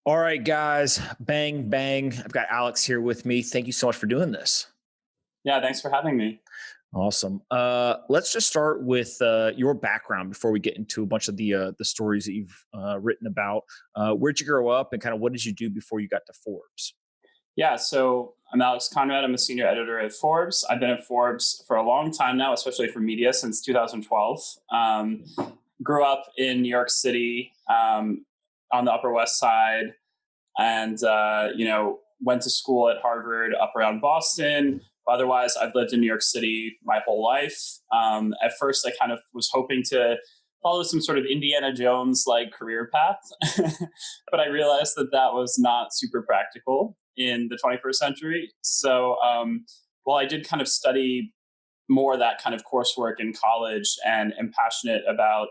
All right, guys, bang, bang. I've got Alex here with me. Thank you so much for doing this. Yeah, thanks for having me. Awesome. Let's just start with your background before we get into a bunch of the stories that you've written about. Where'd you grow up, and kind of what did you do before you got to Forbes? Yeah, so I'm Alex Konrad. I'm a senior editor at Forbes. I've been at Forbes for a long time now, especially for media since 2012. Grew up in New York City on the Upper West Side, and went to school at Harvard up around Boston. Otherwise, I've lived in New York City my whole life. At first, I kind of was hoping to follow some sort of Indiana Jones like career path, but I realized that that was not super practical in the 21st century. So while I did kind of study more of that kind of coursework in college and am passionate about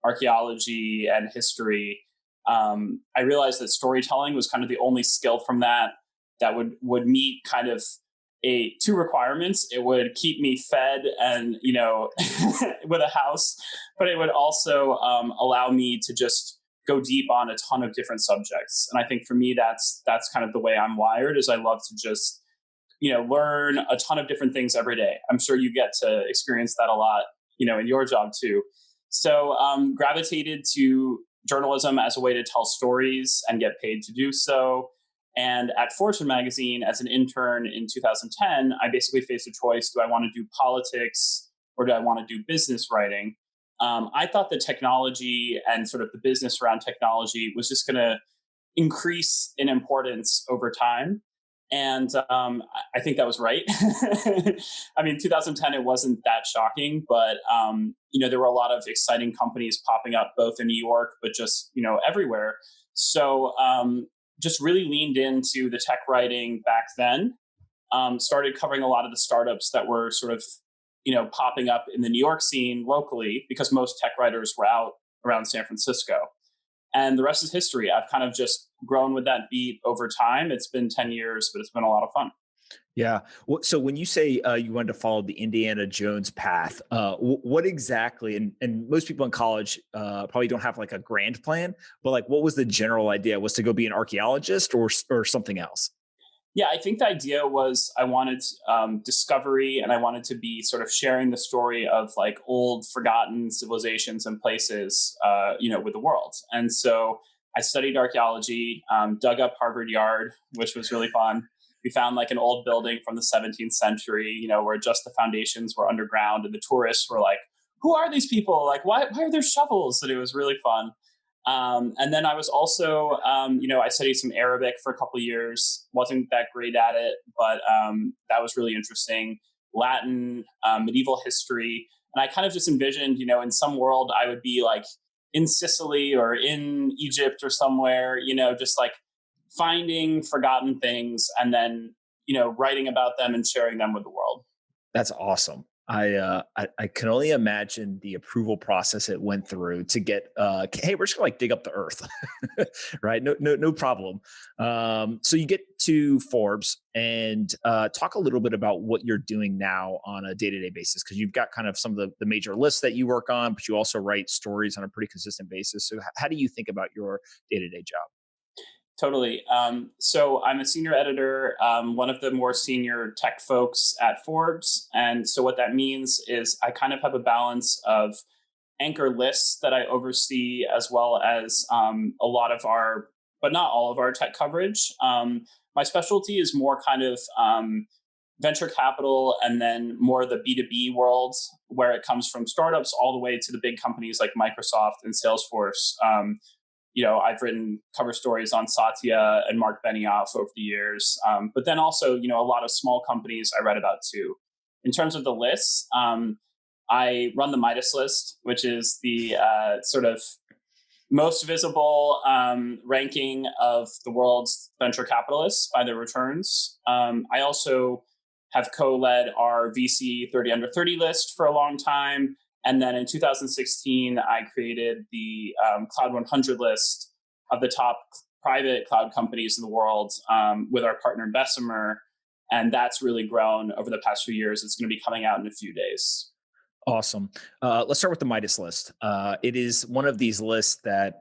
archaeology and history, I realized that storytelling was kind of the only skill from that would meet kind of a two requirements. It would keep me fed and with a house, but it would also allow me to just go deep on a ton of different subjects. And I think for me, that's kind of the way I'm wired. Is I love to just learn a ton of different things every day. I'm sure you get to experience that a lot in your job too. So gravitated to journalism as a way to tell stories and get paid to do so. And at Fortune magazine, as an intern in 2010, I basically faced a choice. Do I want to do politics or do I want to do business writing? I thought the technology and sort of the business around technology was just going to increase in importance over time. And I think that was right. I mean, 2010, it wasn't that shocking, but, there were a lot of exciting companies popping up both in New York, but just, everywhere. So just really leaned into the tech writing back then, started covering a lot of the startups that were sort of, popping up in the New York scene locally because most tech writers were out around San Francisco. And the rest is history. I've kind of just grown with that beat over time. It's been 10 years, but it's been a lot of fun. Yeah. So when you say you wanted to follow the Indiana Jones path, what exactly? And most people in college probably don't have like a grand plan, but like, what was the general idea? Was to go be an archaeologist or something else? Yeah, I think the idea was I wanted discovery, and I wanted to be sort of sharing the story of like old forgotten civilizations and places, with the world. And so I studied archaeology, dug up Harvard Yard, which was really fun. We found like an old building from the 17th century, where just the foundations were underground, and the tourists were like, "Who are these people? Like, why are there shovels?" And it was really fun. And then I was also, I studied some Arabic for a couple of years. Wasn't that great at it, but that was really interesting. Latin, medieval history, and I kind of just envisioned, in some world I would be like in Sicily or in Egypt or somewhere, just like finding forgotten things and then, writing about them and sharing them with the world. That's awesome. I can only imagine the approval process it went through to get hey, we're just gonna like dig up the earth. Right, no problem. So you get to Forbes and talk a little bit about what you're doing now on a day-to-day basis, because you've got kind of some of the major lists that you work on, but you also write stories on a pretty consistent basis. So how do you think about your day-to-day job? Totally. So I'm a senior editor, one of the more senior tech folks at Forbes. And so what that means is I kind of have a balance of anchor lists that I oversee, as well as a lot of our, but not all of our tech coverage. My specialty is more kind of venture capital, and then more the B2B world, where it comes from startups all the way to the big companies like Microsoft and Salesforce. I've written cover stories on Satya and Mark Benioff over the years, but then also, a lot of small companies I read about too. In terms of the lists, I run the Midas List, which is the sort of most visible ranking of the world's venture capitalists by their returns. I also have co-led our VC 30 under 30 list for a long time. And then in 2016, I created the Cloud 100 list of the top private cloud companies in the world with our partner Bessemer. And that's really grown over the past few years. It's going to be coming out in a few days. Awesome. Let's start with the Midas list. It is one of these lists that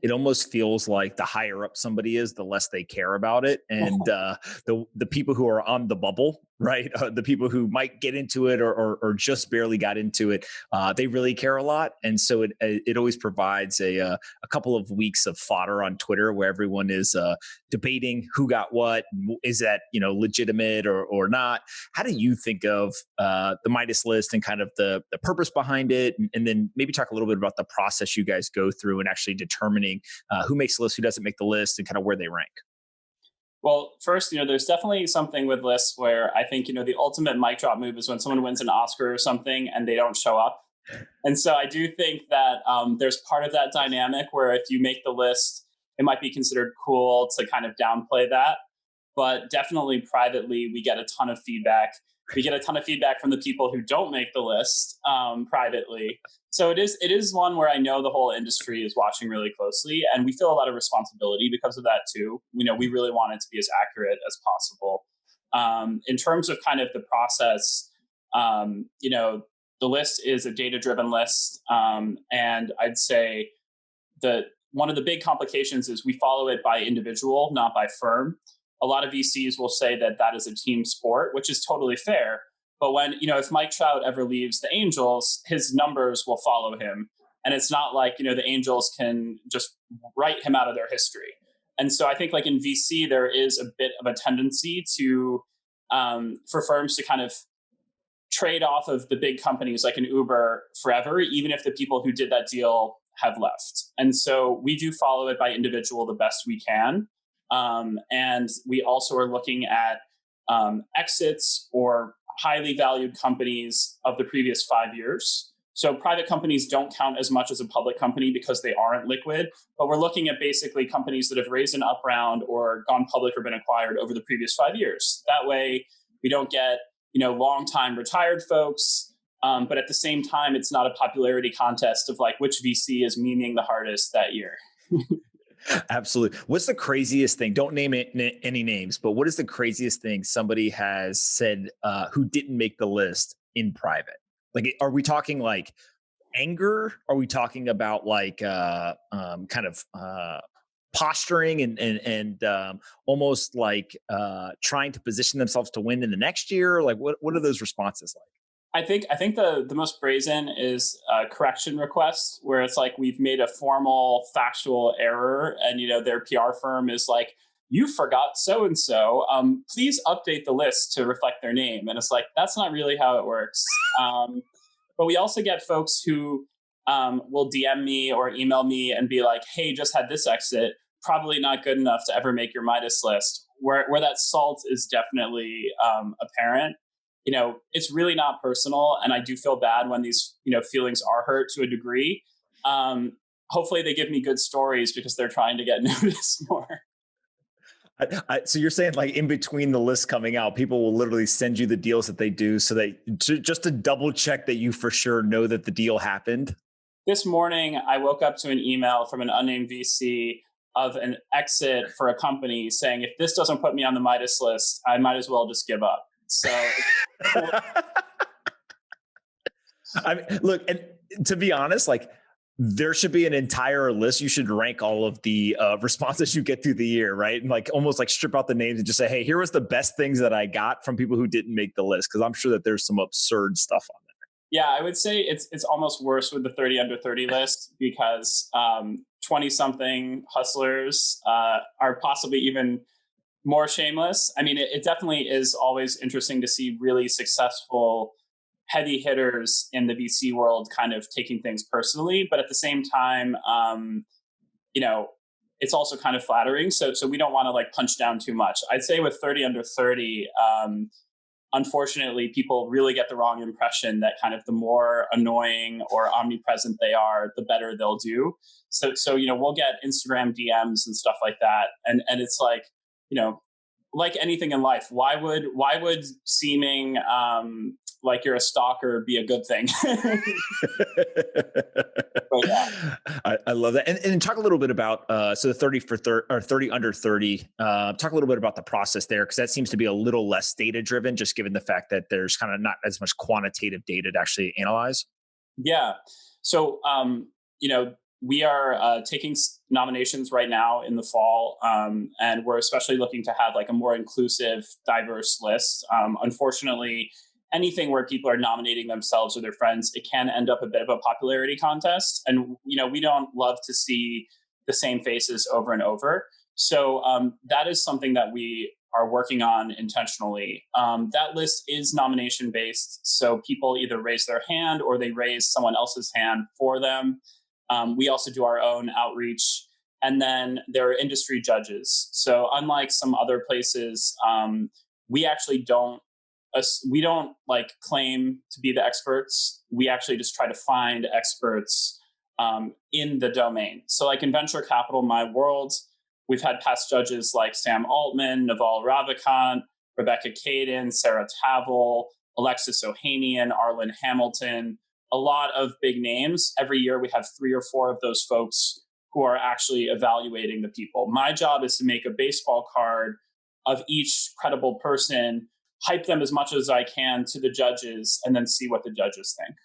it almost feels like the higher up somebody is, the less they care about it, and the people who are on the bubble, right? The people who might get into it or just barely got into it, they really care a lot, and so it always provides a couple of weeks of fodder on Twitter where everyone is debating who got what, is that legitimate or not. How do you think of the Midas list and kind of the purpose behind it, and then maybe talk a little bit about the process you guys go through and actually determining who makes the list, who doesn't make the list, and kind of where they rank? Well, first, there's definitely something with lists where I think, the ultimate mic drop move is when someone wins an Oscar or something and they don't show up. And so I do think that there's part of that dynamic where if you make the list, it might be considered cool to kind of downplay that. But definitely privately, we get a ton of feedback. We get a ton of feedback from the people who don't make the list privately. So it is one where I know the whole industry is watching really closely, and we feel a lot of responsibility because of that too. We really want it to be as accurate as possible. In terms of kind of the process, the list is a data-driven list, and I'd say that one of the big complications is we follow it by individual, not by firm. A lot of VCs will say that is a team sport, which is totally fair. But when, if Mike Trout ever leaves the Angels, his numbers will follow him. And it's not like, the Angels can just write him out of their history. And so I think like in VC, there is a bit of a tendency to, for firms to kind of trade off of the big companies like an Uber forever, even if the people who did that deal have left. And so we do follow it by individual the best we can. And we also are looking at exits or highly valued companies of the previous 5 years. So private companies don't count as much as a public company because they aren't liquid, but we're looking at basically companies that have raised an up round or gone public or been acquired over the previous 5 years. That way we don't get, long time retired folks. But at the same time, it's not a popularity contest of like which VC is memeing the hardest that year. Absolutely. What's the craziest thing? Don't name any names, but what is the craziest thing somebody has said who didn't make the list in private? Like, are we talking like anger? Are we talking about like kind of posturing and almost like trying to position themselves to win in the next year? Like, what are those responses like? I think the most brazen is a correction request where it's like we've made a formal factual error and their PR firm is like, you forgot so and so. Please update the list to reflect their name. And it's like, that's not really how it works. But we also get folks who will DM me or email me and be like, hey, just had this exit, probably not good enough to ever make your Midas list, where that salt is definitely apparent. It's really not personal. And I do feel bad when these, feelings are hurt to a degree. Hopefully they give me good stories because they're trying to get noticed more. So you're saying like in between the list coming out, people will literally send you the deals that they do just to double check that you for sure know that the deal happened? This morning, I woke up to an email from an unnamed VC of an exit for a company saying, if this doesn't put me on the Midas list, I might as well just give up. So I mean, look, and to be honest, like there should be an entire list. You should rank all of the responses you get through the year, right? And like almost like strip out the names and just say, hey, here was the best things that I got from people who didn't make the list. Cause I'm sure that there's some absurd stuff on there. Yeah, I would say it's almost worse with the 30 under 30 list because 20 something hustlers are possibly even more shameless. I mean, it definitely is always interesting to see really successful heavy hitters in the VC world kind of taking things personally. But at the same time, it's also kind of flattering. So we don't want to like punch down too much. I'd say with 30 under 30, unfortunately, people really get the wrong impression that kind of the more annoying or omnipresent they are, the better they'll do. So we'll get Instagram DMs and stuff like that. And it's like, like anything in life, why would seeming like you're a stalker be a good thing? But yeah. I love that. And talk a little bit about, so the 30 for 30 or 30 under 30, talk a little bit about the process there, because that seems to be a little less data driven, just given the fact that there's kind of not as much quantitative data to actually analyze. Yeah. So, we are taking nominations right now in the fall, and we're especially looking to have like a more inclusive, diverse list. Unfortunately, anything where people are nominating themselves or their friends, it can end up a bit of a popularity contest. And, we don't love to see the same faces over and over. So that is something that we are working on intentionally. That list is nomination based. So people either raise their hand or they raise someone else's hand for them. We also do our own outreach. And then there are industry judges. So unlike some other places, we actually don't like claim to be the experts. We actually just try to find experts in the domain. So like in venture capital, my world, we've had past judges like Sam Altman, Naval Ravikant, Rebecca Caden, Sarah Tavel, Alexis Ohanian, Arlen Hamilton, a lot of big names. Every year we have 3 or 4 of those folks who are actually evaluating the people. My job is to make a baseball card of each credible person, hype them as much as I can to the judges, and then see what the judges think.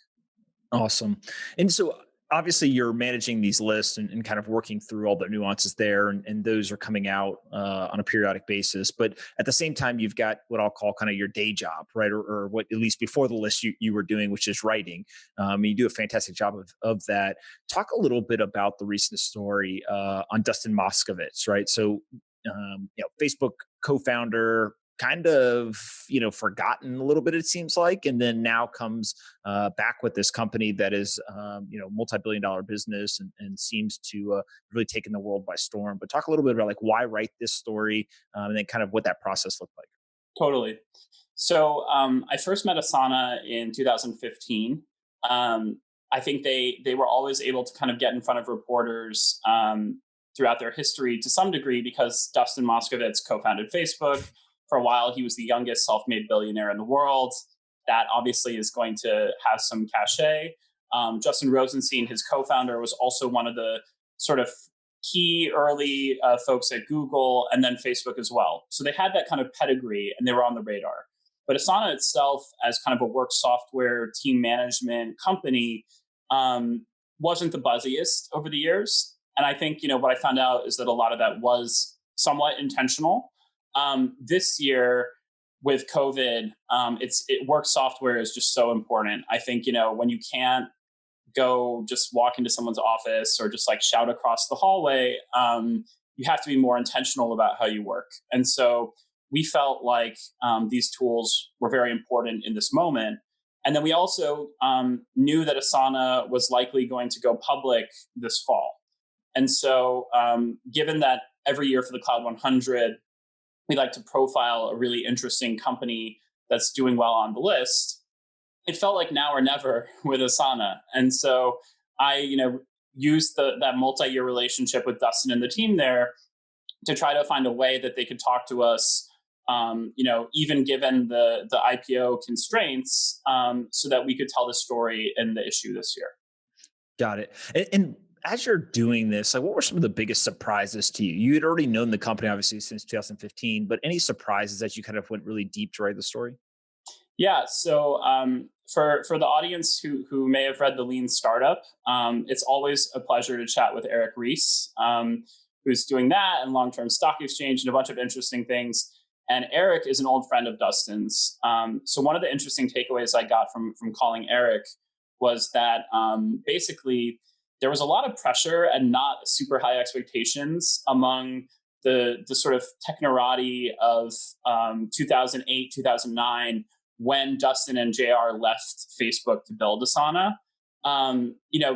Awesome. And so obviously you're managing these lists and kind of working through all the nuances there, and those are coming out on a periodic basis. But at the same time, you've got what I'll call kind of your day job, right? Or what, at least before the list, you were doing, which is writing. You do a fantastic job of that. Talk a little bit about the recent story on Dustin Moskovitz, right? So, Facebook co-founder, kind of, forgotten a little bit, it seems like, and then now comes back with this company that is, multi-billion-dollar business and seems to really taken the world by storm. But talk a little bit about like why write this story, and then kind of what that process looked like. Totally. So I first met Asana in 2015. I think they were always able to kind of get in front of reporters throughout their history to some degree because Dustin Moskovitz co-founded Facebook. For a while, he was the youngest self-made billionaire in the world. That obviously is going to have some cachet. Justin Rosenstein, his co-founder, was also one of the sort of key early folks at Google and then Facebook as well. So they had that kind of pedigree and they were on the radar. But Asana itself, as kind of a work software team management company, wasn't the buzziest over the years. And I think, what I found out is that a lot of that was somewhat intentional. This year with COVID, work software is just so important. I think, when you can't go just walk into someone's office or just like shout across the hallway, you have to be more intentional about how you work. And so we felt like these tools were very important in this moment. And then we also knew that Asana was likely going to go public this fall. And so given that every year for the Cloud 100, we like to profile a really interesting company that's doing well on the list, it felt like now or never with Asana. And so I, used that multi-year relationship with Dustin and the team there to try to find a way that they could talk to us, even given the IPO constraints, so that we could tell the story in the issue this year. Got it. And as you're doing this, like, what were some of the biggest surprises to you? You had already known the company, obviously, since 2015, but any surprises as you kind of went really deep to write the story? Yeah. So for the audience who may have read The Lean Startup, it's always a pleasure to chat with Eric Ries, who's doing that and long-term stock exchange and a bunch of interesting things. And Eric is an old friend of Dustin's. So one of the interesting takeaways I got from calling Eric was that basically there was a lot of pressure and not super high expectations among the sort of technorati of 2008, 2009, when Dustin and JR left Facebook to build Asana.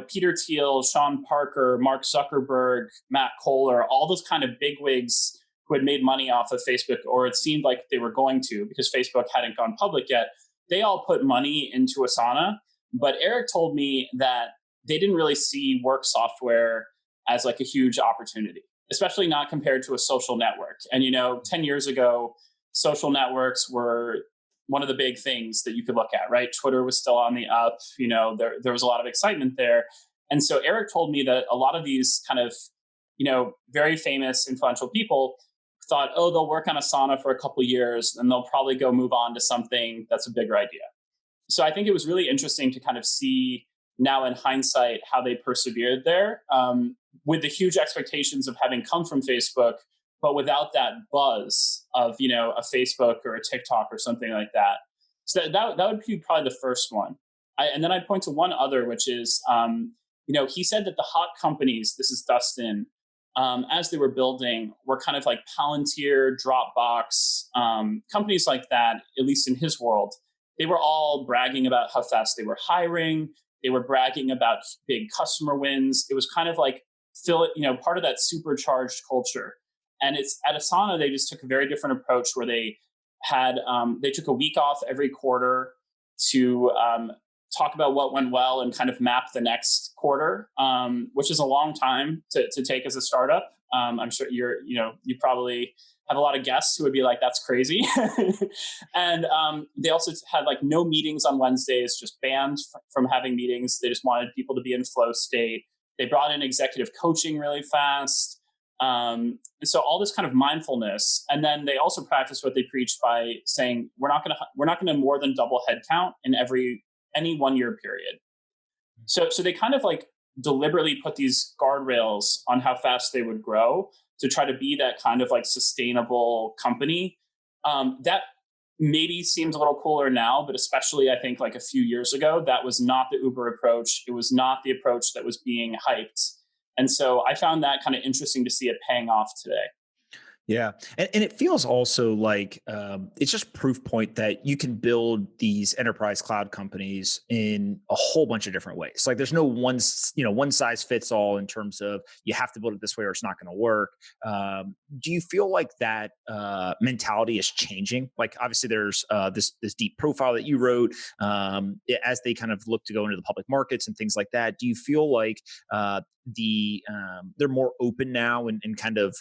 Peter Thiel, Sean Parker, Mark Zuckerberg, Matt Kohler, all those kind of bigwigs who had made money off of Facebook, or it seemed like they were going to because Facebook hadn't gone public yet, they all put money into Asana. But Eric told me that they didn't really see work software as like a huge opportunity, especially not compared to a social network. And, 10 years ago, social networks were one of the big things that you could look at, right? Twitter was still on the up, there was a lot of excitement there. And so Eric told me that a lot of these kind of, very famous, influential people thought, oh, they'll work on Asana for a couple of years and they'll probably go move on to something that's a bigger idea. So I think it was really interesting to kind of see now in hindsight how they persevered there, with the huge expectations of having come from Facebook, but without that buzz of, a Facebook or a TikTok or something like that. So that would be probably the first one. And then I'd point to one other, which is, he said that the hot companies, this is Dustin, as they were building, were kind of like Palantir, Dropbox, companies like that, at least in his world. They were all bragging about how fast they were hiring. They were bragging about big customer wins. It was kind of like part of that supercharged culture. And it's at Asana, they just took a very different approach where they took a week off every quarter to talk about what went well and kind of map the next quarter, which is a long time to take as a startup. I'm sure you probably have a lot of guests who would be like, that's crazy. And they also had like no meetings on Wednesdays, just banned from having meetings. They just wanted people to be in flow state. They brought in executive coaching really fast. And so all this kind of mindfulness, and then they also practice what they preach by saying, we're not going to more than double headcount in any 1 year period. So they kind of like deliberately put these guardrails on how fast they would grow to try to be that kind of like sustainable company. That maybe seems a little cooler now, but especially I think like a few years ago, that was not the Uber approach. It was not the approach that was being hyped. And so I found that kind of interesting to see it paying off today. Yeah. And it feels also like it's just proof point that you can build these enterprise cloud companies in a whole bunch of different ways. Like there's no one size fits all in terms of you have to build it this way or it's not going to work. Do you feel like that mentality is changing? Like obviously there's this deep profile that you wrote as they kind of look to go into the public markets and things like that. Do you feel like they're more open now and kind of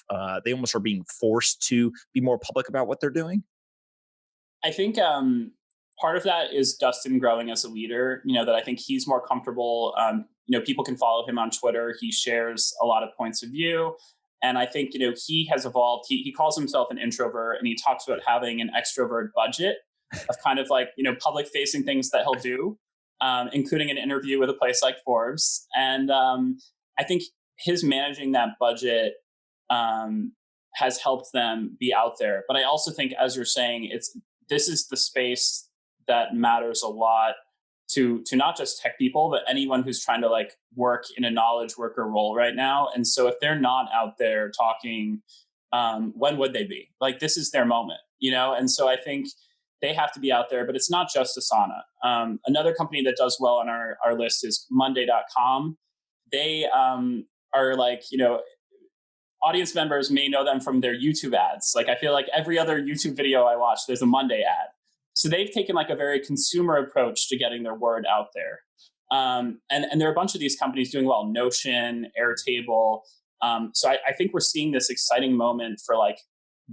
they almost are being forced to be more public about what they're doing? I think part of that is Dustin growing as a leader, that I think he's more comfortable. People can follow him on Twitter. He shares a lot of points of view. And I think, he has evolved. He calls himself an introvert, and he talks about having an extrovert budget of kind of like, public facing things that he'll do, including an interview with a place like Forbes. And I think his managing that budget has helped them be out there. But I also think, as you're saying, this is the space that matters a lot to not just tech people, but anyone who's trying to like work in a knowledge worker role right now. And so if they're not out there talking, when would they be? Like, this is their moment, And so I think they have to be out there, but it's not just Asana. Another company that does well on our list is Monday.com. They are like, audience members may know them from their YouTube ads. Like I feel like every other YouTube video I watch, there's a Monday ad. So they've taken like a very consumer approach to getting their word out there. And there are a bunch of these companies doing well, Notion, Airtable. So I think we're seeing this exciting moment for like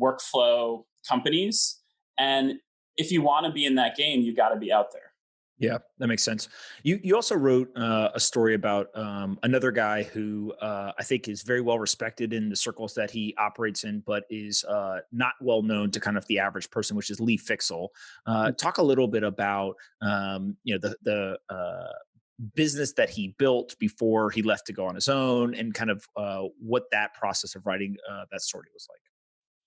workflow companies. And if you want to be in that game, you got to be out there. Yeah, that makes sense. You also wrote a story about another guy who I think is very well respected in the circles that he operates in, but is not well known to kind of the average person, which is Lee Fixel. Talk a little bit about the business that he built before he left to go on his own, and kind of what that process of writing that story was like.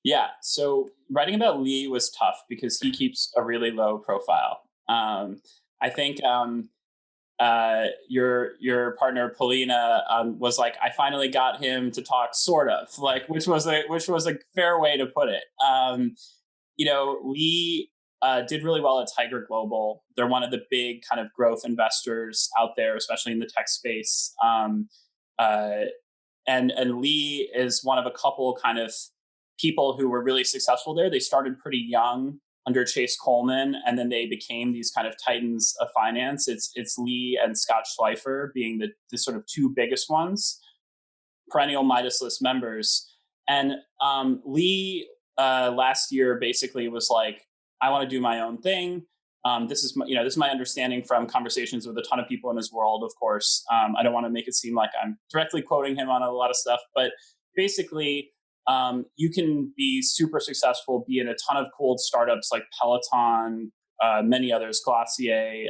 Yeah, so writing about Lee was tough because he keeps a really low profile. I think your partner Paulina was like, I finally got him to talk, sort of, like, which was a fair way to put it. Lee did really well at Tiger Global. They're one of the big kind of growth investors out there, especially in the tech space. And Lee is one of a couple kind of people who were really successful there. They started pretty young under Chase Coleman, and then they became these kind of titans of finance. It's Lee and Scott Schleifer being the sort of two biggest ones, perennial Midas List members. And Lee last year basically was like, I want to do my own thing. This is my understanding from conversations with a ton of people in his world. Of course, I don't want to make it seem like I'm directly quoting him on a lot of stuff, but basically, you can be super successful, be in a ton of cool startups like Peloton, many others, Glossier,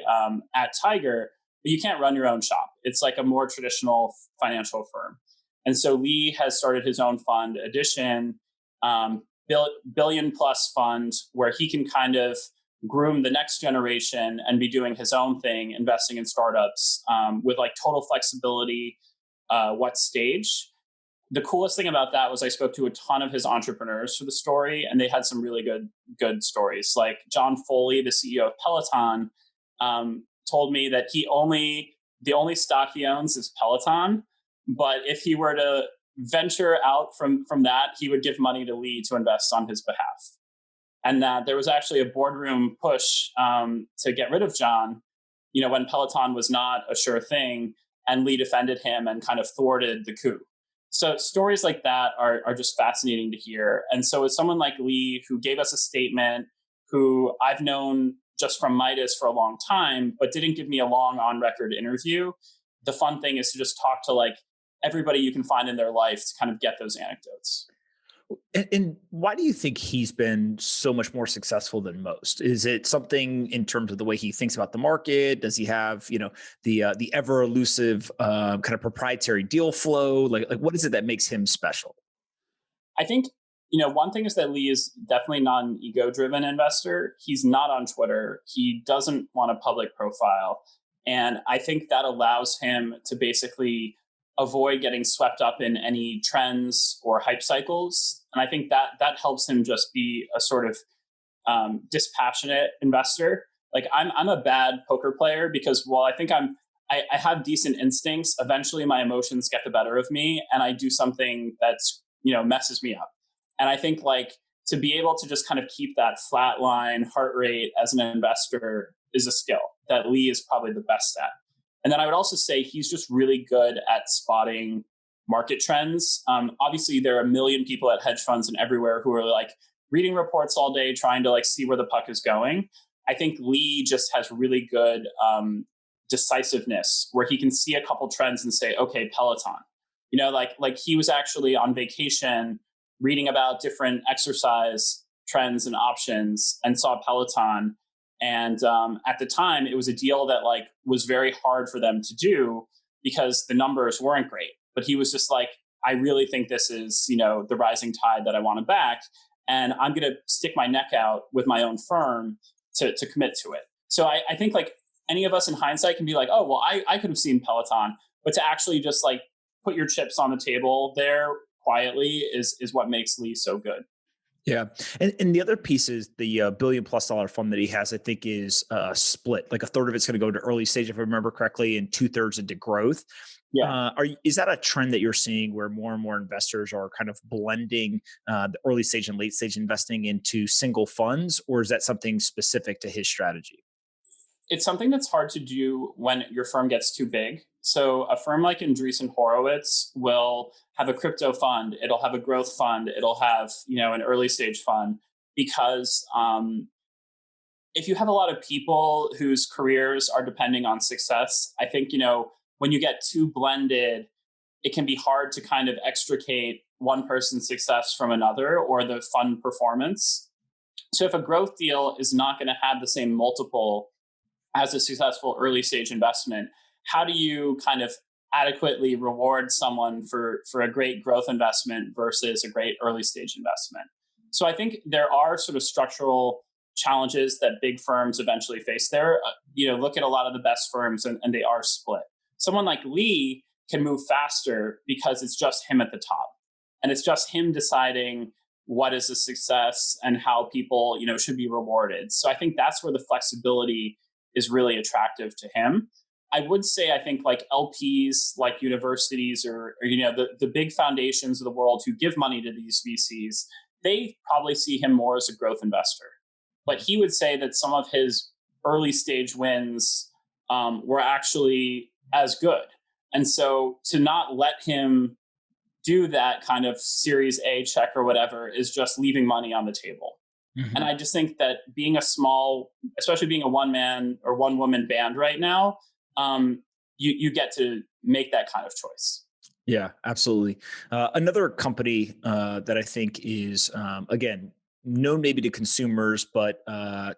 at Tiger, but you can't run your own shop. It's like a more traditional financial firm. And so Lee has started his own fund, Edition, billion plus fund, where he can kind of groom the next generation and be doing his own thing, investing in startups with like total flexibility, what stage. The coolest thing about that was I spoke to a ton of his entrepreneurs for the story, and they had some really good stories. Like John Foley, the CEO of Peloton, told me that the only stock he owns is Peloton, but if he were to venture out from that, he would give money to Lee to invest on his behalf. And that there was actually a boardroom push to get rid of John, when Peloton was not a sure thing, and Lee defended him and kind of thwarted the coup. So stories like that are just fascinating to hear. And so as someone like Lee, who gave us a statement, who I've known just from Midas for a long time, but didn't give me a long on-record interview, the fun thing is to just talk to like everybody you can find in their life to kind of get those anecdotes. And why do you think he's been so much more successful than most? Is it something in terms of the way he thinks about the market? Does he have, the ever elusive kind of proprietary deal flow? Like what is it that makes him special? I think, one thing is that Lee is definitely not an ego-driven investor. He's not on Twitter. He doesn't want a public profile. And I think that allows him to basically avoid getting swept up in any trends or hype cycles. And I think that helps him just be a sort of dispassionate investor. Like I'm a bad poker player because while I think I have decent instincts, eventually my emotions get the better of me and I do something that's, messes me up. And I think like to be able to just kind of keep that flat line heart rate as an investor is a skill that Lee is probably the best at. And then I would also say he's just really good at spotting market trends. Obviously, there are a million people at hedge funds and everywhere who are like reading reports all day, trying to like see where the puck is going. I think Lee just has really good decisiveness where he can see a couple trends and say, okay, Peloton. Like he was actually on vacation reading about different exercise trends and options and saw Peloton. And at the time, it was a deal that like was very hard for them to do because the numbers weren't great. But he was just like, I really think this is, the rising tide that I want to back. And I'm going to stick my neck out with my own firm to commit to it. So I think like any of us in hindsight can be like, oh, well, I could have seen Peloton. But to actually just like put your chips on the table there quietly is what makes Lee so good. Yeah. And the other piece is the $1 billion+ fund that he has, I think is split. Like a third of it's going to go to early stage, if I remember correctly, and 2/3 into growth. Yeah. Is that a trend that you're seeing where more and more investors are kind of blending the early stage and late stage investing into single funds, or is that something specific to his strategy? It's something that's hard to do when your firm gets too big. So a firm like Andreessen Horowitz will have a crypto fund, it'll have a growth fund, it'll have, an early stage fund, because if you have a lot of people whose careers are depending on success, I think, when you get too blended, it can be hard to kind of extricate one person's success from another or the fund performance. So if a growth deal is not going to have the same multiple as a successful early stage investment, how do you kind of adequately reward someone for a great growth investment versus a great early stage investment? So I think there are sort of structural challenges that big firms eventually face there. Look at a lot of the best firms and they are split. Someone like Lee can move faster because it's just him at the top. And it's just him deciding what is a success and how people, should be rewarded. So I think that's where the flexibility is really attractive to him. I would say, I think like LPs, like universities or the big foundations of the world who give money to these VCs, they probably see him more as a growth investor. But he would say that some of his early stage wins were actually as good. And so to not let him do that kind of Series A check or whatever is just leaving money on the table. Mm-hmm. And I just think that being a small, especially being a one man or one woman band right now, you get to make that kind of choice. Yeah, absolutely. Another company that I think is, again, known maybe to consumers, but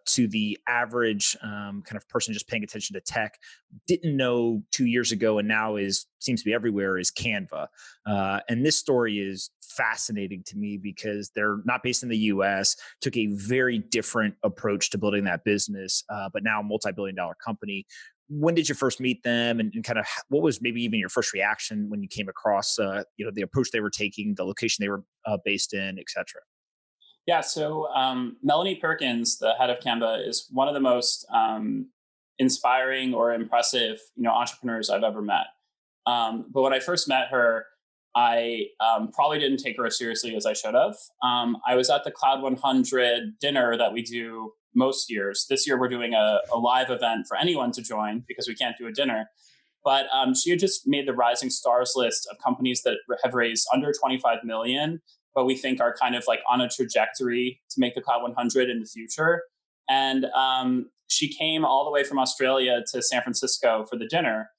to the average kind of person just paying attention to tech, didn't know 2 years ago, and now seems to be everywhere, is Canva. And this story is fascinating to me because they're not based in the US, took a very different approach to building that business, but now a multi-billion-dollar company. When did you first meet them, and kind of what was maybe even your first reaction when you came across the approach they were taking, the location they were based in, et cetera? Yeah, so Melanie Perkins, the head of Canva, is one of the most inspiring or impressive, entrepreneurs I've ever met. But when I first met her, I probably didn't take her as seriously as I should have. I was at the Cloud 100 dinner that we do most years. This year, we're doing a live event for anyone to join because we can't do a dinner. But she had just made the Rising Stars list of companies that have raised under 25 million, but we think are kind of like on a trajectory to make the Cloud 100 in the future. And she came all the way from Australia to San Francisco for the dinner.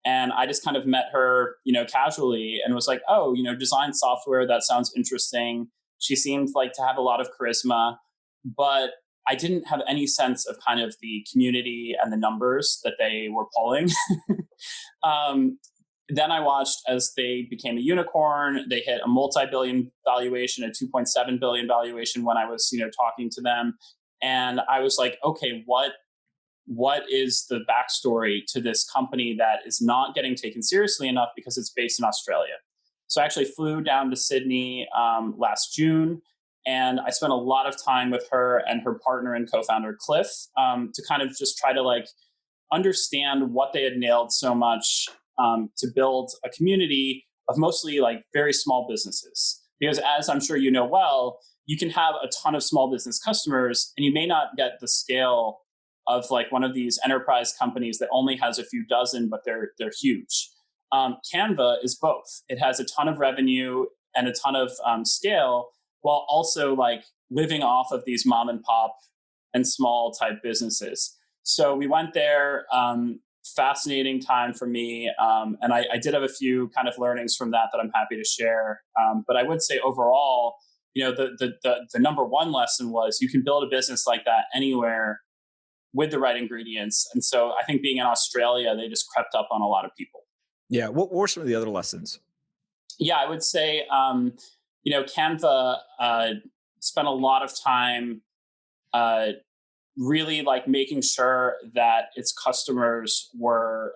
And I just kind of met her, casually, and was like, oh, design software, that sounds interesting. She seemed like to have a lot of charisma, but I didn't have any sense of kind of the community and the numbers that they were pulling. Then I watched as they became a unicorn. They hit a multi-billion valuation, a 2.7 billion valuation when I was, talking to them. And I was like, okay, what is the backstory to this company that is not getting taken seriously enough because it's based in Australia? So I actually flew down to Sydney last June, and I spent a lot of time with her and her partner and co-founder Cliff to kind of just try to understand what they had nailed so much to build a community of mostly very small businesses. Because as I'm sure you know well, you can have a ton of small business customers and you may not get the scale of one of these enterprise companies that only has a few dozen, but they're huge. Canva is both. It has a ton of revenue and a ton of scale, while also living off of these mom and pop and small type businesses. So we went there, fascinating time for me. And I did have a few kind of learnings from that I'm happy to share. But I would say overall, the number one lesson was you can build a business like that anywhere with the right ingredients. And so I think being in Australia, they just crept up on a lot of people. Yeah. What were some of the other lessons? Yeah, I would say, Canva spent a lot of time really making sure that its customers were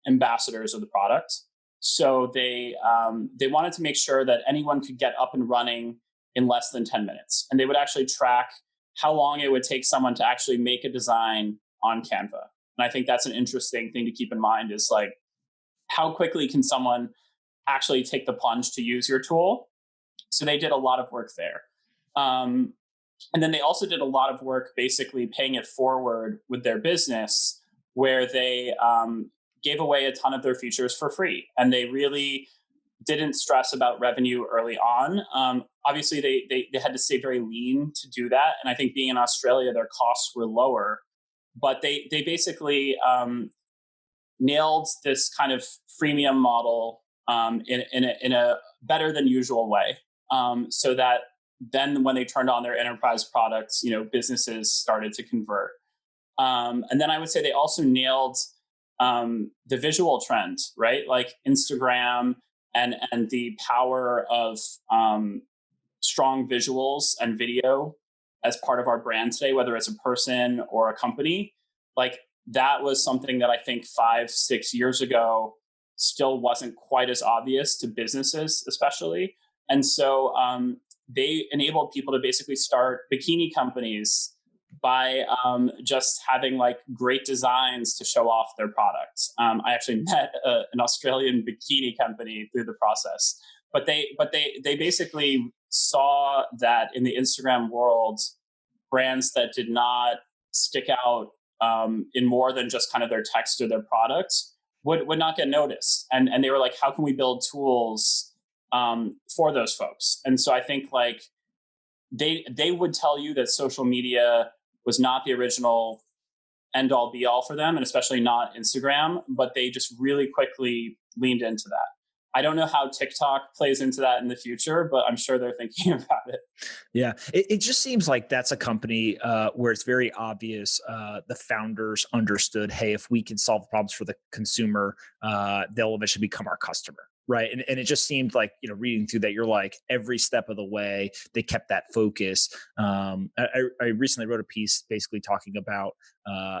ambassadors of the product. So they wanted to make sure that anyone could get up and running in less than 10 minutes. And they would actually track how long it would take someone to actually make a design on Canva. And I think that's an interesting thing to keep in mind is how quickly can someone actually take the plunge to use your tool? So they did a lot of work there. And then they also did a lot of work basically paying it forward with their business, where they gave away a ton of their features for free. And they really didn't stress about revenue early on. Obviously, they had to stay very lean to do that. And I think being in Australia, their costs were lower. But they basically nailed this kind of freemium model in a better than usual way, so that then when they turned on their enterprise products, businesses started to convert. And then I would say they also nailed the visual trend, right? Like Instagram and the power of strong visuals and video as part of our brand today, whether it's a person or a company. That was something that I think 5-6 years ago still wasn't quite as obvious to businesses, especially. And so they enabled people to basically start bikini companies by just having great designs to show off their products. I actually met an Australian bikini company through the process, but they basically saw that in the Instagram world, brands that did not stick out in more than just kind of their text or their product would not get noticed. And they were like, how can we build tools for those folks? And so I think they would tell you that social media was not the original end all be all for them, and especially not Instagram, but they just really quickly leaned into that. I don't know how TikTok plays into that in the future, but I'm sure they're thinking about it. Yeah, it just seems like that's a company where it's very obvious the founders understood, hey, if we can solve problems for the consumer, they'll eventually become our customer. Right. And it just seemed like, reading through that, you're like every step of the way, they kept that focus. I recently wrote a piece basically talking about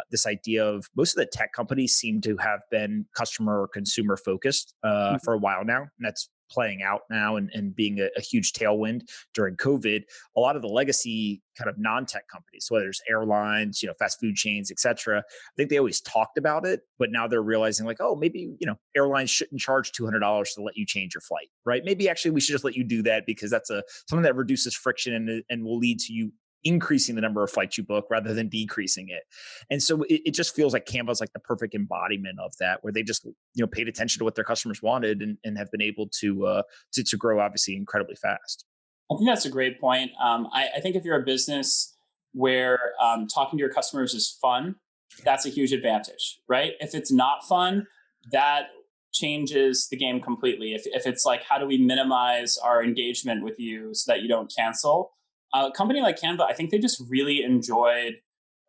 this idea of most of the tech companies seem to have been customer or consumer focused for a while now. And that's playing out now and being a huge tailwind during COVID. A lot of the legacy kind of non-tech companies, whether it's airlines, fast food chains, et cetera, I think they always talked about it, but now they're realizing like, oh, maybe, airlines shouldn't charge $200 to let you change your flight, right? Maybe actually we should just let you do that because that's something that reduces friction and will lead to you increasing the number of flights you book rather than decreasing it. And so it just feels like Canva is like the perfect embodiment of that, where they just, paid attention to what their customers wanted and have been able to grow obviously incredibly fast. I think that's a great point. I think if you're a business where talking to your customers is fun, that's a huge advantage, right? If it's not fun, that changes the game completely. If it's like, how do we minimize our engagement with you so that you don't cancel? A company like Canva, I think they just really enjoyed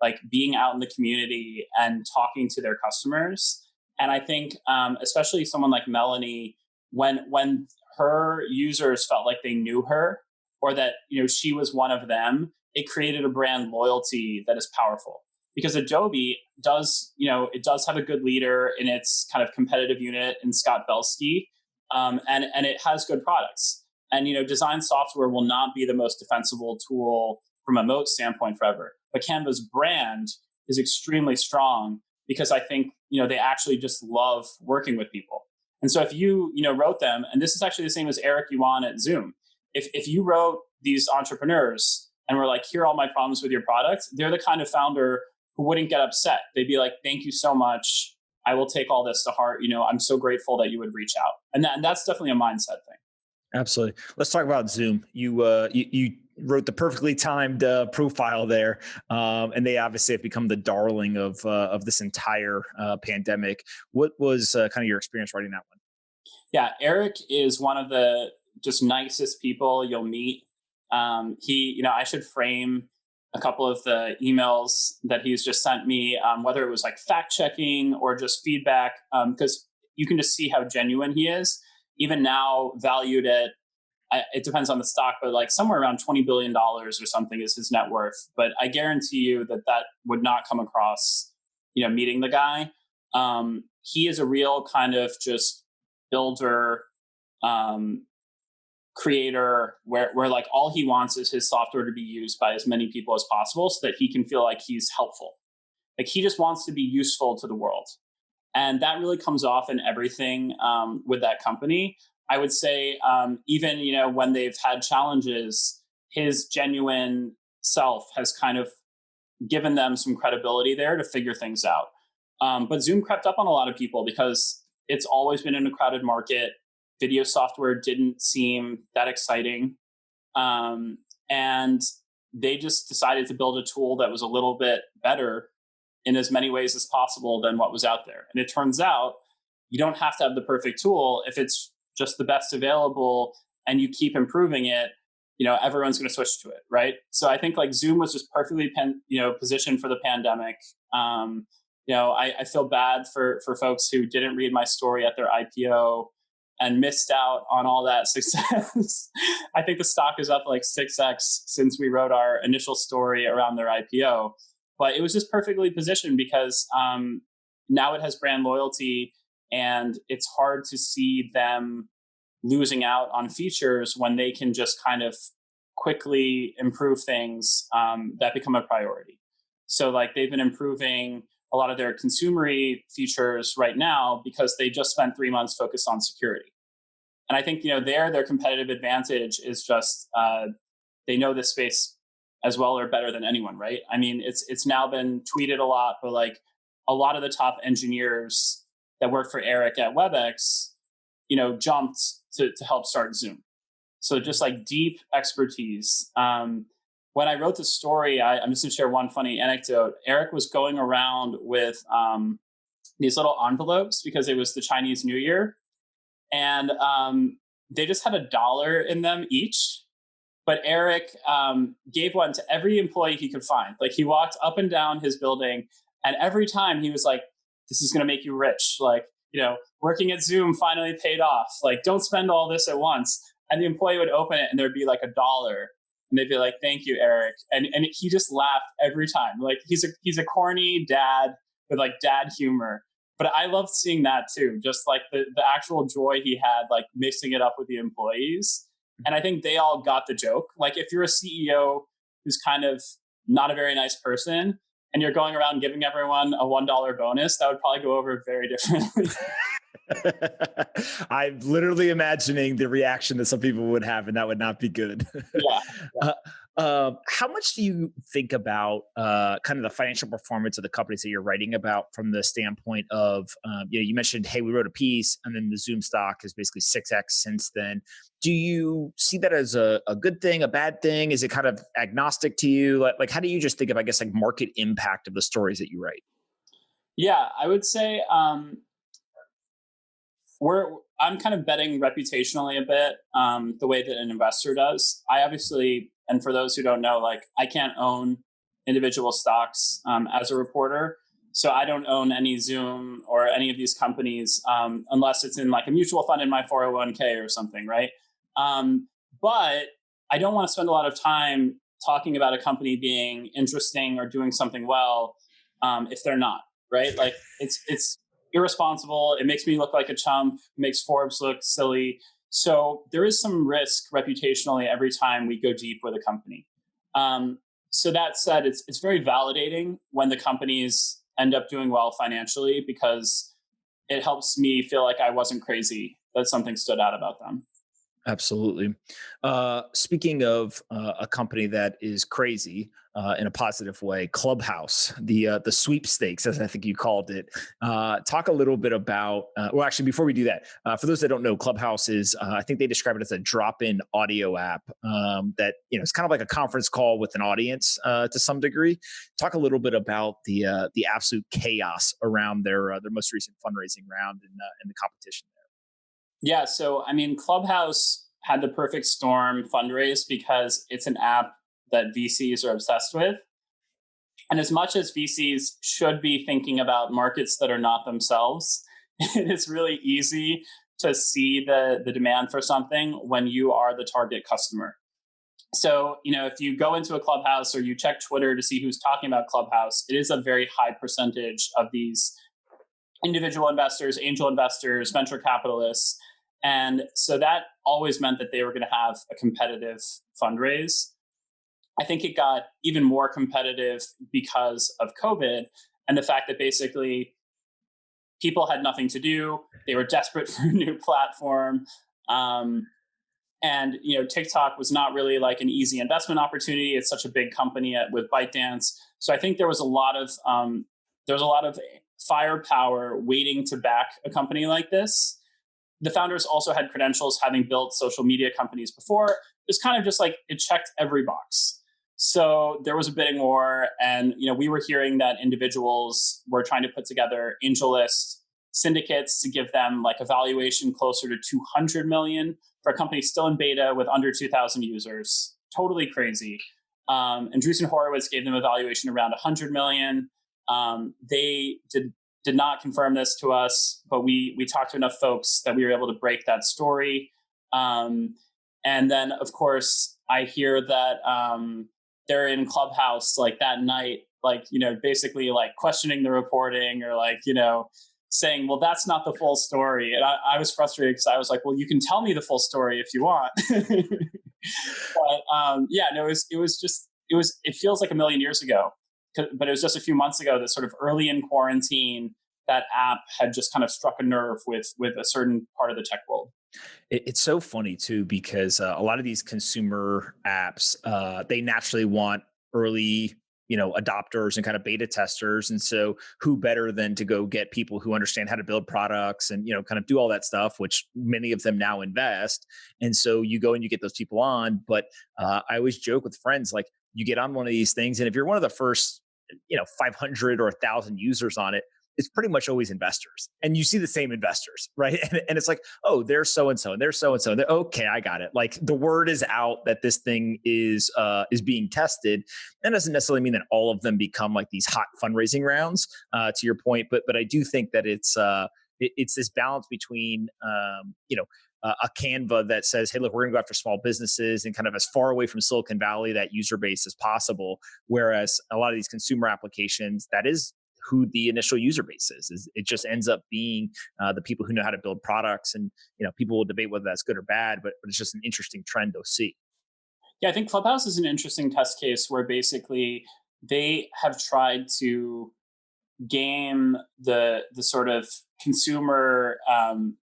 like being out in the community and talking to their customers. And I think especially someone like Melanie, when her users felt like they knew her or that she was one of them, it created a brand loyalty that is powerful. Because Adobe does, it does have a good leader in its kind of competitive unit in Scott Belsky, and it has good products. And design software will not be the most defensible tool from a moat standpoint forever. But Canva's brand is extremely strong because I think they actually just love working with people. And so if you wrote them, and this is actually the same as Eric Yuan at Zoom, if you wrote these entrepreneurs and were like, here are all my problems with your product, they're the kind of founder who wouldn't get upset. They'd be like, thank you so much. I will take all this to heart. I'm so grateful that you would reach out. And that's definitely a mindset thing. Absolutely. Let's talk about Zoom. You wrote the perfectly timed profile there, and they obviously have become the darling of this entire pandemic. What was kind of your experience writing that one? Yeah, Eric is one of the just nicest people you'll meet. I should frame a couple of the emails that he's just sent me, whether it was like fact checking or just feedback, because you can just see how genuine he is. Even now, valued at, it depends on the stock, but like somewhere around $20 billion or something is his net worth. But I guarantee you that would not come across, meeting the guy. He is a real kind of just builder, creator, where like all he wants is his software to be used by as many people as possible so that he can feel like he's helpful. Like he just wants to be useful to the world. And that really comes off in everything with that company. I would say even, when they've had challenges, his genuine self has kind of given them some credibility there to figure things out. But Zoom crept up on a lot of people because it's always been in a crowded market. Video software didn't seem that exciting. And they just decided to build a tool that was a little bit better in as many ways as possible than what was out there. And it turns out you don't have to have the perfect tool. If it's just the best available and you keep improving it, everyone's going to switch to it, right? So I think like Zoom was just perfectly positioned for the pandemic. I feel bad for folks who didn't read my story at their IPO and missed out on all that success. I think the stock is up like 6x since we wrote our initial story around their IPO. But it was just perfectly positioned because now it has brand loyalty, and it's hard to see them losing out on features when they can just kind of quickly improve things that become a priority. So like they've been improving a lot of their consumery features right now because they just spent 3 months focused on security. And I think, their competitive advantage is just they know this space as well or better than anyone, right? I mean, it's now been tweeted a lot, but like a lot of the top engineers that work for Eric at WebEx, jumped to help start Zoom. So just like deep expertise. when I wrote the story, I'm just going to share one funny anecdote. Eric was going around with these little envelopes because it was the Chinese New Year, and they just had $1 in them each. But Eric gave one to every employee he could find. Like, he walked up and down his building, and every time he was like, "This is going to make you rich. Like, working at Zoom finally paid off. Like, don't spend all this at once." And the employee would open it, and there'd be like $1. And they'd be like, "Thank you, Eric." And he just laughed every time. Like, he's a corny dad with like dad humor. But I loved seeing that too. Just like the actual joy he had, like mixing it up with the employees. And I think they all got the joke. Like, if you're a CEO who's kind of not a very nice person and you're going around giving everyone a $1 bonus, that would probably go over very differently. I'm literally imagining the reaction that some people would have, and that would not be good. Yeah. How much do you think about kind of the financial performance of the companies that you're writing about from the standpoint of, you mentioned, hey, we wrote a piece and then the Zoom stock is basically 6x since then. Do you see that as a good thing, a bad thing? Is it kind of agnostic to you? Like how do you just think of, I guess, like market impact of the stories that you write? Yeah, I would say I'm kind of betting reputationally a bit, the way that an investor does. I obviously, and for those who don't know, like, I can't own individual stocks as a reporter. So I don't own any Zoom or any of these companies unless it's in like a mutual fund in my 401k or something, right? But I don't want to spend a lot of time talking about a company being interesting or doing something well if they're not, right? Like, it's irresponsible. It makes me look like a chump. It makes Forbes look silly. So there is some risk reputationally every time we go deep with a company. So that said, it's very validating when the companies end up doing well financially, because it helps me feel like I wasn't crazy, that something stood out about them. Absolutely. Speaking of a company that is crazy in a positive way, Clubhouse, the sweepstakes, as I think you called it. Talk a little bit about. Well, actually, before we do that, for those that don't know, Clubhouse is, I think they describe it as a drop-in audio app that it's kind of like a conference call with an audience to some degree. Talk a little bit about the absolute chaos around their most recent fundraising round and the competition there. Yeah, so I mean, Clubhouse had the perfect storm fundraise because it's an app that VCs are obsessed with. And as much as VCs should be thinking about markets that are not themselves, it is really easy to see the demand for something when you are the target customer. So, if you go into a Clubhouse or you check Twitter to see who's talking about Clubhouse, it is a very high percentage of these individual investors, angel investors, venture capitalists. And so that always meant that they were going to have a competitive fundraise. I think it got even more competitive because of COVID and the fact that basically people had nothing to do. They were desperate for a new platform. And TikTok was not really like an easy investment opportunity. It's such a big company with ByteDance. So I think there was a lot of firepower waiting to back a company like this. The founders also had credentials having built social media companies before. It's kind of just like it checked every box. So there was a bidding war, and we were hearing that individuals were trying to put together AngelList syndicates to give them like a valuation closer to 200 million for a company still in beta with under 2,000 users. Totally crazy. And Andreessen Horowitz gave them a valuation around 100 million. They did not confirm this to us, but we talked to enough folks that we were able to break that story. And then, of course, I hear that they're in Clubhouse like that night, like, basically like questioning the reporting or like, saying, well, that's not the full story. And I was frustrated because I was like, well, you can tell me the full story if you want. But it feels like a million years ago. But it was just a few months ago that sort of early in quarantine, that app had just kind of struck a nerve with a certain part of the tech world. It's so funny too, because a lot of these consumer apps, they naturally want early, adopters and kind of beta testers. And so who better than to go get people who understand how to build products and, kind of do all that stuff, which many of them now invest. And so you go and you get those people on. But I always joke with friends, like, you get on one of these things, and if you're one of the first, 500 or 1,000 users on it, it's pretty much always investors, and you see the same investors, right? And it's like, oh, there's so and so, and there's so and so. Okay, I got it. Like the word is out that this thing is being tested. That doesn't necessarily mean that all of them become like these hot fundraising rounds, to your point. But I do think that it's this balance between a Canva that says, hey, look, we're going to go after small businesses and kind of as far away from Silicon Valley, that user base as possible. Whereas a lot of these consumer applications, that is who the initial user base is. It just ends up being the people who know how to build products, and people will debate whether that's good or bad, but it's just an interesting trend to see. Yeah, I think Clubhouse is an interesting test case where basically they have tried to game the sort of consumer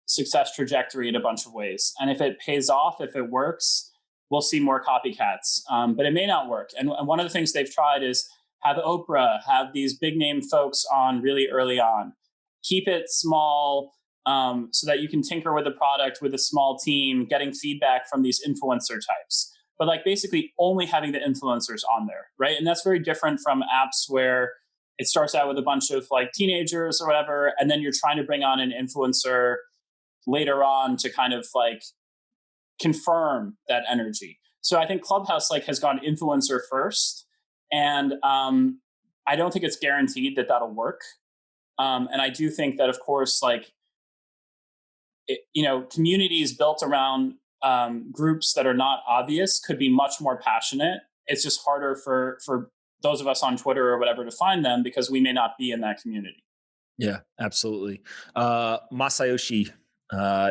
success trajectory in a bunch of ways. And if it pays off, if it works, we'll see more copycats. But it may not work. And one of the things they've tried is have Oprah, have these big name folks on really early on. Keep it small so that you can tinker with the product with a small team, getting feedback from these influencer types. But like basically only having the influencers on there, right? And that's very different from apps where it starts out with a bunch of like teenagers or whatever, and then you're trying to bring on an influencer later on to kind of like confirm that energy. So I think Clubhouse like has gone influencer first. And I don't think it's guaranteed that that'll work. And I do think that, of course, like, communities built around groups that are not obvious could be much more passionate. It's just harder for those of us on Twitter or whatever to find them because we may not be in that community. Yeah, absolutely. Masayoshi,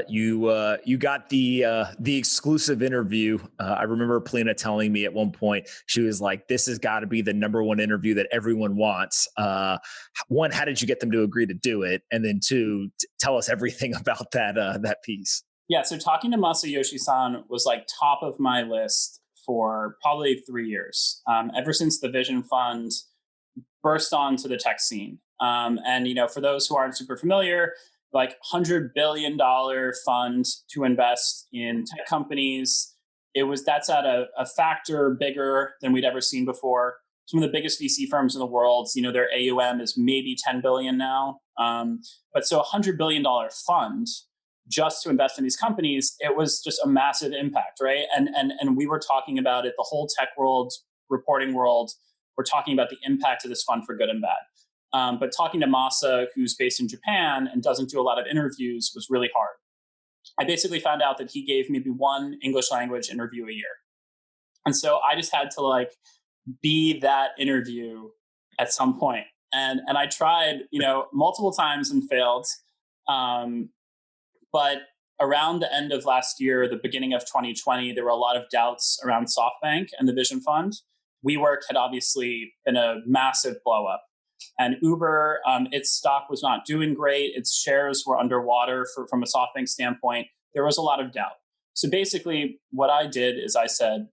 you got the exclusive interview. I remember Polina telling me at one point, she was like, "This has got to be the number one interview that everyone wants." One, how did you get them to agree to do it? And then two, tell us everything about that piece. Yeah, so talking to Masayoshi Son was like top of my list for probably 3 years, ever since the Vision Fund burst onto the tech scene. And for those who aren't super familiar, like $100 billion fund to invest in tech companies. That's at a factor bigger than we'd ever seen before. Some of the biggest VC firms in the world, their AUM is maybe 10 billion now. But so $100 billion fund just to invest in these companies, it was just a massive impact, right? And we were talking about it, the whole tech world, reporting world, we're talking about the impact of this fund for good and bad. But talking to Masa, who's based in Japan and doesn't do a lot of interviews, was really hard. I basically found out that he gave maybe one English language interview a year. And so I just had to be that interview at some point. And I tried, multiple times and failed. But around the end of last year, the beginning of 2020, there were a lot of doubts around SoftBank and the Vision Fund. WeWork had obviously been a massive blow up. And Uber, its stock was not doing great. Its shares were underwater from a SoftBank standpoint. There was a lot of doubt. So basically what I did is I said,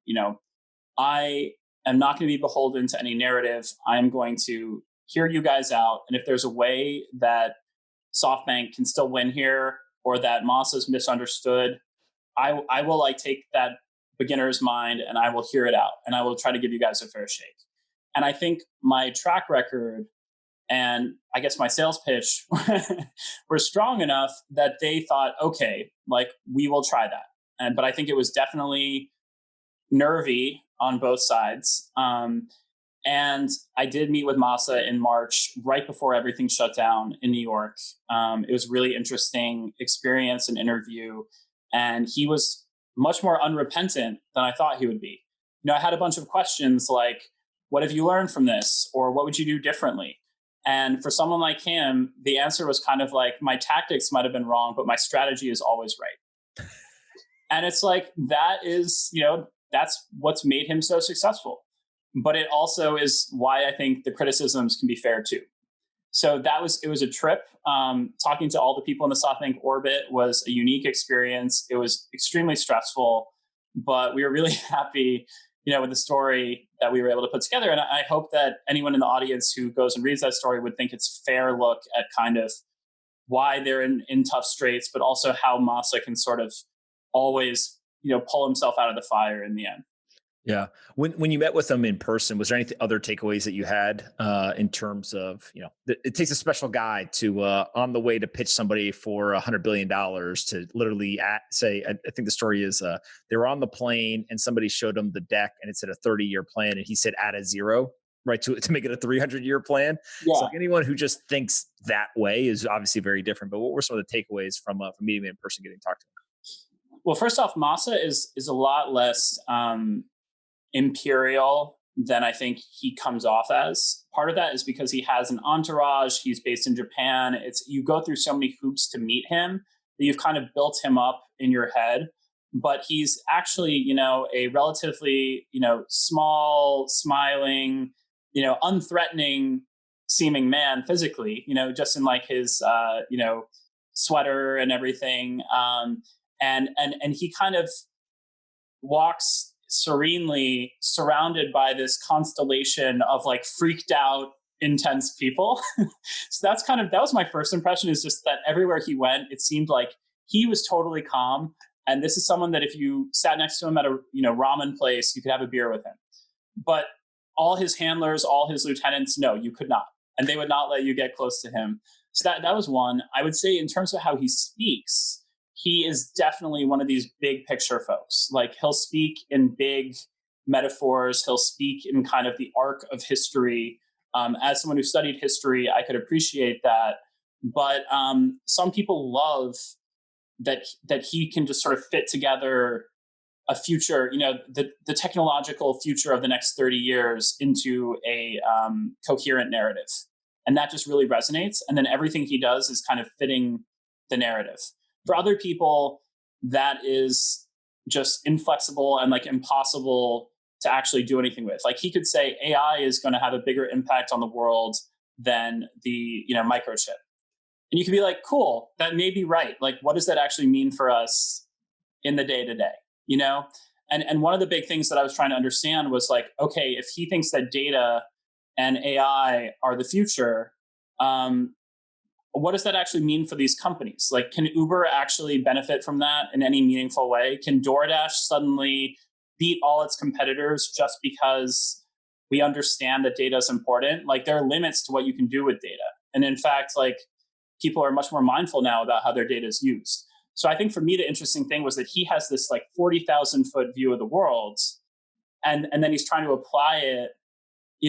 I am not going to be beholden to any narrative. I'm going to hear you guys out. And if there's a way that SoftBank can still win here or that Masa's misunderstood, I will take that beginner's mind and I will hear it out. And I will try to give you guys a fair shake. And I think my track record and I guess my sales pitch were strong enough that they thought, okay, we will try that. But I think it was definitely nervy on both sides. And I did meet with Masa in March, right before everything shut down in New York. It was a really interesting experience and interview. And he was much more unrepentant than I thought he would be. I had a bunch of questions like, what have you learned from this? Or what would you do differently? And for someone like him, the answer was kind of like, my tactics might have been wrong, but my strategy is always right. And it's like, that is, that's what's made him so successful. But it also is why I think the criticisms can be fair too. So it was a trip. Talking to all the people in the SoftBank orbit was a unique experience. It was extremely stressful, but we were really happy with the story that we were able to put together. And I hope that anyone in the audience who goes and reads that story would think it's a fair look at kind of why they're in tough straits, but also how Masa can sort of always, pull himself out of the fire in the end. Yeah. When you met with them in person, was there any other takeaways that you had in terms of, it takes a special guy to on the way to pitch somebody for $100 billion to literally say, I think the story is they were on the plane and somebody showed him the deck and it said a 30-year plan and he said add a zero, right, to make it a 300-year plan. So Yeah. like anyone who just thinks that way is obviously very different. But what were some of the takeaways from meeting him in person, getting to talk to him? Well, first off, Masa is a lot less imperial than I think he comes off as. Part of that is because he has an entourage. He's based in Japan. You go through so many hoops to meet him that you've kind of built him up in your head. But he's actually, a relatively, small, smiling, unthreatening seeming man physically, just in like his, sweater and everything. And he kind of walks serenely surrounded by this constellation of like freaked out, intense people. So that was my first impression, is just that everywhere he went, it seemed like he was totally calm. And this is someone that if you sat next to him at a ramen place, you could have a beer with him. But all his handlers, all his lieutenants, no, you could not. And they would not let you get close to him. So that was one. I would say in terms of how he speaks, he is definitely one of these big picture folks. Like he'll speak in big metaphors. He'll speak in kind of the arc of history. As someone who studied history, I could appreciate that. But some people love that he can just sort of fit together a future, the technological future of the next 30 years into a coherent narrative. And that just really resonates. And then everything he does is kind of fitting the narrative. For other people, that is just inflexible and like impossible to actually do anything with. Like he could say AI is going to have a bigger impact on the world than the microchip. And you could be like, cool, that may be right. Like, what does that actually mean for us in the day to day? And one of the big things that I was trying to understand was like, okay, if he thinks that data and AI are the future, what does that actually mean for these companies? Like, can Uber actually benefit from that in any meaningful way? Can DoorDash suddenly beat all its competitors just because we understand that data is important? Like, there are limits to what you can do with data. And in fact, like, people are much more mindful now about how their data is used. So I think for me, the interesting thing was that he has this like 40,000 foot view of the world, and then he's trying to apply it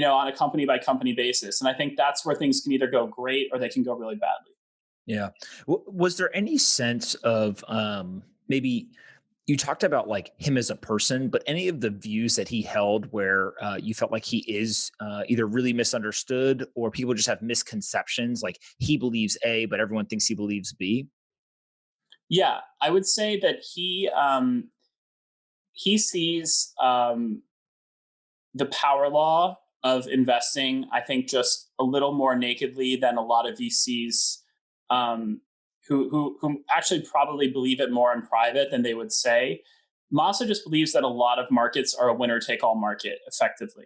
on a company by company basis. And I think that's where things can either go great or they can go really badly. Yeah. Was there any sense of maybe you talked about like him as a person, but any of the views that he held where you felt like he is either really misunderstood or people just have misconceptions, like he believes A, but everyone thinks he believes B? Yeah, I would say that he sees the power law of investing, I think, just a little more nakedly than a lot of VCs who actually probably believe it more in private than they would say. Masa just believes that a lot of markets are a winner-take-all market, effectively.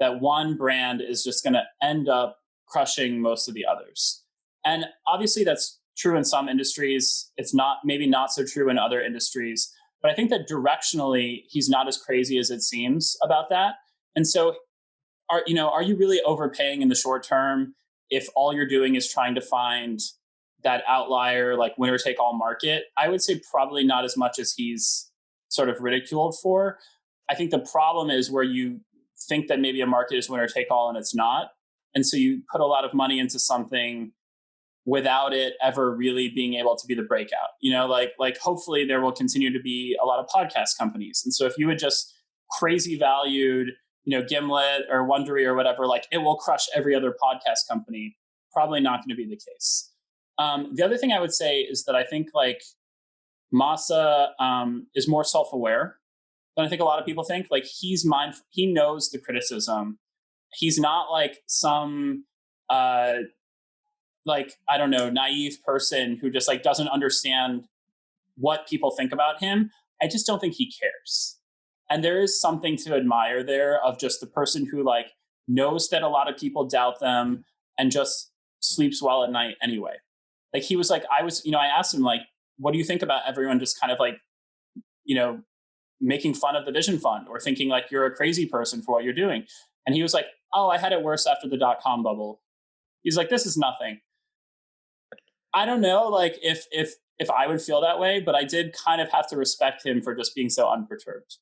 That one brand is just going to end up crushing most of the others. And obviously that's true in some industries. It's maybe not so true in other industries. But I think that directionally, he's not as crazy as it seems about that. And so are you really overpaying in the short term if all you're doing is trying to find that outlier, like winner take all market? I would say probably not as much as he's sort of ridiculed for. I think the problem is where you think that maybe a market is winner take all and it's not. And so you put a lot of money into something without it ever really being able to be the breakout. Like hopefully there will continue to be a lot of podcast companies. And so if you had just crazy valued, Gimlet or Wondery or whatever, like it will crush every other podcast company. Probably not going to be the case. The other thing I would say is that I think like Masa is more self-aware than I think a lot of people think. Like he knows the criticism. He's not like some naive person who just like doesn't understand what people think about him. I just don't think he cares. And there is something to admire there of just the person who like knows that a lot of people doubt them and just sleeps well at night anyway. Like he was like, I asked him like, what do you think about everyone just kind of like, making fun of the vision fund or thinking like you're a crazy person for what you're doing. And he was like, oh, I had it worse after the .com bubble. He's like, this is nothing. I don't know, like if I would feel that way, but I did kind of have to respect him for just being so unperturbed.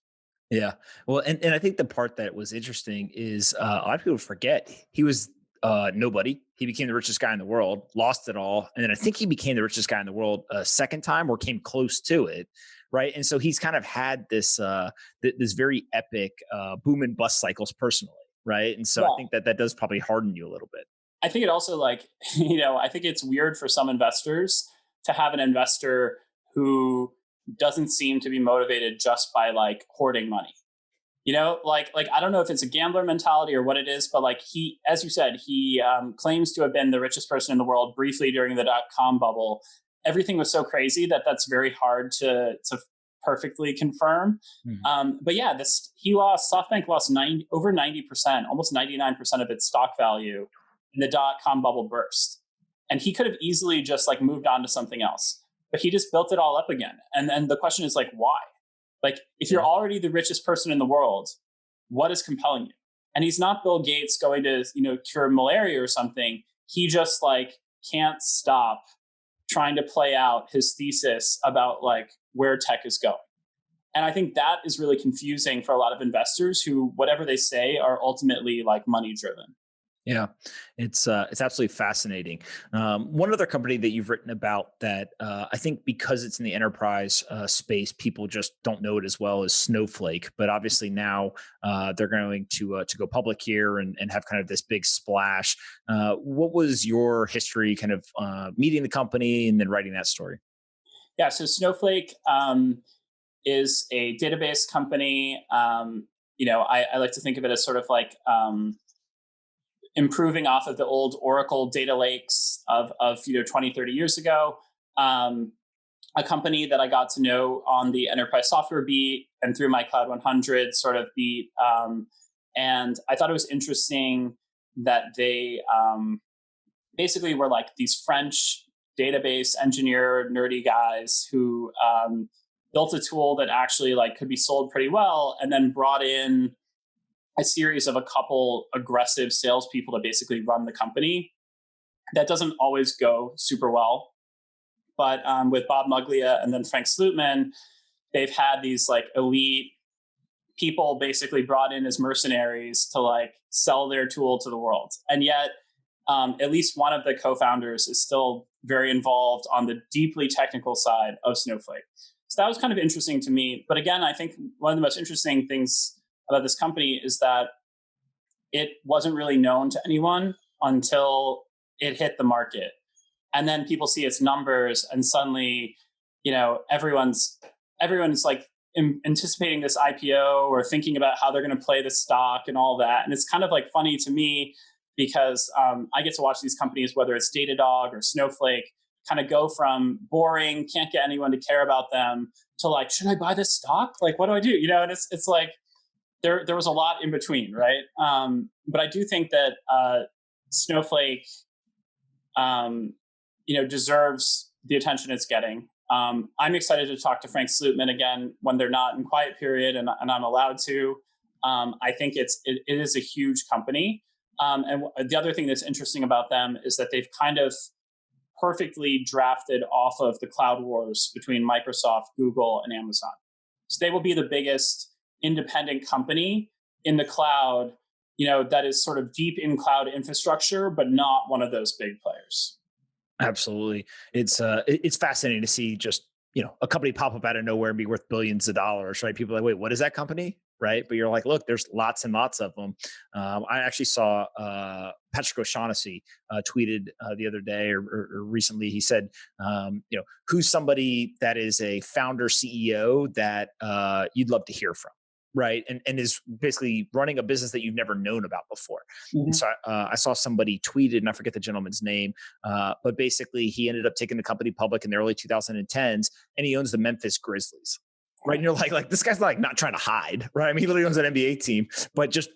Yeah. Well, and I think the part that was interesting is a lot of people forget he was nobody. He became the richest guy in the world, lost it all. And then I think he became the richest guy in the world a second time or came close to it. Right. And so he's kind of had this this very epic boom and bust cycles personally. Right. And so I think that does probably harden you a little bit. I think it also like, I think it's weird for some investors to have an investor who doesn't seem to be motivated just by like hoarding money. Like I don't know if it's a gambler mentality or what it is, but like he, as you said, he claims to have been the richest person in the world briefly during the .com bubble. Everything was so crazy that's very hard to perfectly confirm. But yeah, SoftBank lost over 90%, almost 99% of its stock value in the .com bubble burst. And he could have easily just like moved on to something else, but he just built it all up again. And then the question is like, why? Like, if you're already the richest person in the world, what is compelling you? And he's not Bill Gates going to, cure malaria or something. He just like can't stop trying to play out his thesis about like where tech is going. And I think that is really confusing for a lot of investors who, whatever they say, are ultimately like money driven. Yeah, it's absolutely fascinating. One other company that you've written about that I think because it's in the enterprise space, people just don't know it as well as Snowflake. But obviously now they're going to go public here and have kind of this big splash. What was your history, kind of meeting the company and then writing that story? Yeah, so Snowflake is a database company. I like to think of it as sort of like improving off of the old Oracle data lakes of 20, 30 years ago. A company that I got to know on the enterprise software beat and through my Cloud 100 sort of beat. And I thought it was interesting that they basically were like these French database engineer nerdy guys who built a tool that actually like could be sold pretty well, and then brought in a series of a couple aggressive salespeople to basically run the company. That doesn't always go super well. But with Bob Muglia and then Frank Slootman, they've had these like elite people basically brought in as mercenaries to like sell their tool to the world. And yet, at least one of the co-founders is still very involved on the deeply technical side of Snowflake. So that was kind of interesting to me. But again, I think one of the most interesting things about this company is that it wasn't really known to anyone until it hit the market. And then people see its numbers and suddenly, everyone's like anticipating this IPO or thinking about how they're going to play the stock and all that. And it's kind of like funny to me because I get to watch these companies, whether it's Datadog or Snowflake, kind of go from boring, can't get anyone to care about them to like, should I buy this stock? Like, what do I do? And it's like, there was a lot in between, right? But I do think that Snowflake, deserves the attention it's getting. I'm excited to talk to Frank Slootman again when they're not in quiet period and I'm allowed to. I think it is a huge company. And the other thing that's interesting about them is that they've kind of perfectly drafted off of the cloud wars between Microsoft, Google, and Amazon. So they will be the biggest independent company in the cloud, that is sort of deep in cloud infrastructure, but not one of those big players. Absolutely. It's fascinating to see just, a company pop up out of nowhere and be worth billions of dollars, right? People are like, wait, what is that company? Right. But you're like, look, there's lots and lots of them. I actually saw Patrick O'Shaughnessy tweeted the other day or recently. He said, who's somebody that is a founder CEO that you'd love to hear from? Right. And is basically running a business that you've never known about before. Mm-hmm. And so I saw somebody tweeted, and I forget the gentleman's name, but basically he ended up taking the company public in the early 2010s, and he owns the Memphis Grizzlies. Right. And you're like, this guy's not trying to hide. Right. I mean, he literally owns an NBA team, but just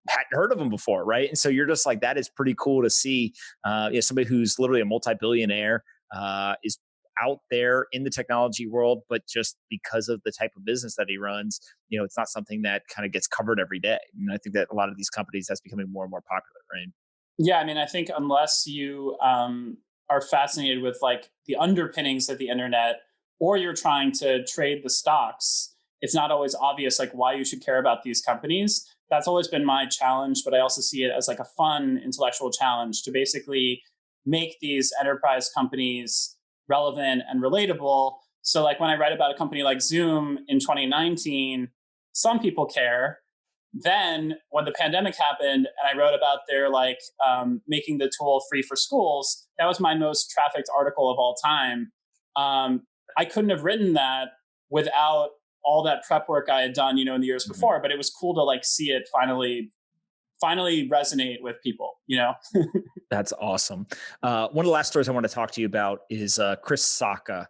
hadn't heard of him before. Right. And so you're just like, that is pretty cool to see. Somebody who's literally a multi-billionaire is out there in the technology world, but just because of the type of business that he runs, it's not something that kind of gets covered every day. And I think that a lot of these companies, that's becoming more and more popular, right? Yeah, I mean, I think unless you are fascinated with like the underpinnings of the internet, or you're trying to trade the stocks, it's not always obvious like why you should care about these companies. That's always been my challenge, but I also see it as like a fun intellectual challenge to basically make these enterprise companies relevant and relatable. So like when I write about a company like Zoom in 2019, some people care. Then when the pandemic happened and I wrote about their like making the tool free for schools, that was my most trafficked article of all time. I couldn't have written that without all that prep work I had done, in the years before, but it was cool to like see it finally resonate with people, That's awesome. One of the last stories I want to talk to you about is Chris Sacca,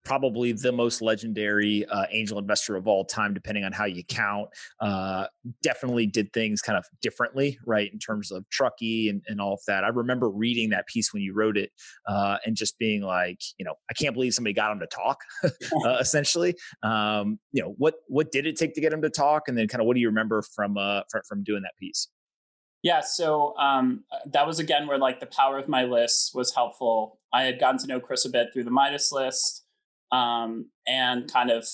probably the most legendary angel investor of all time, depending on how you count. Definitely did things kind of differently, right, in terms of Truckee and all of that. I remember reading that piece when you wrote it and just being like, I can't believe somebody got him to talk, essentially. What did it take to get him to talk? And then kind of what do you remember from doing that piece? Yeah, so that was again where like the power of my list was helpful. I had gotten to know Chris a bit through the Midas List, and kind of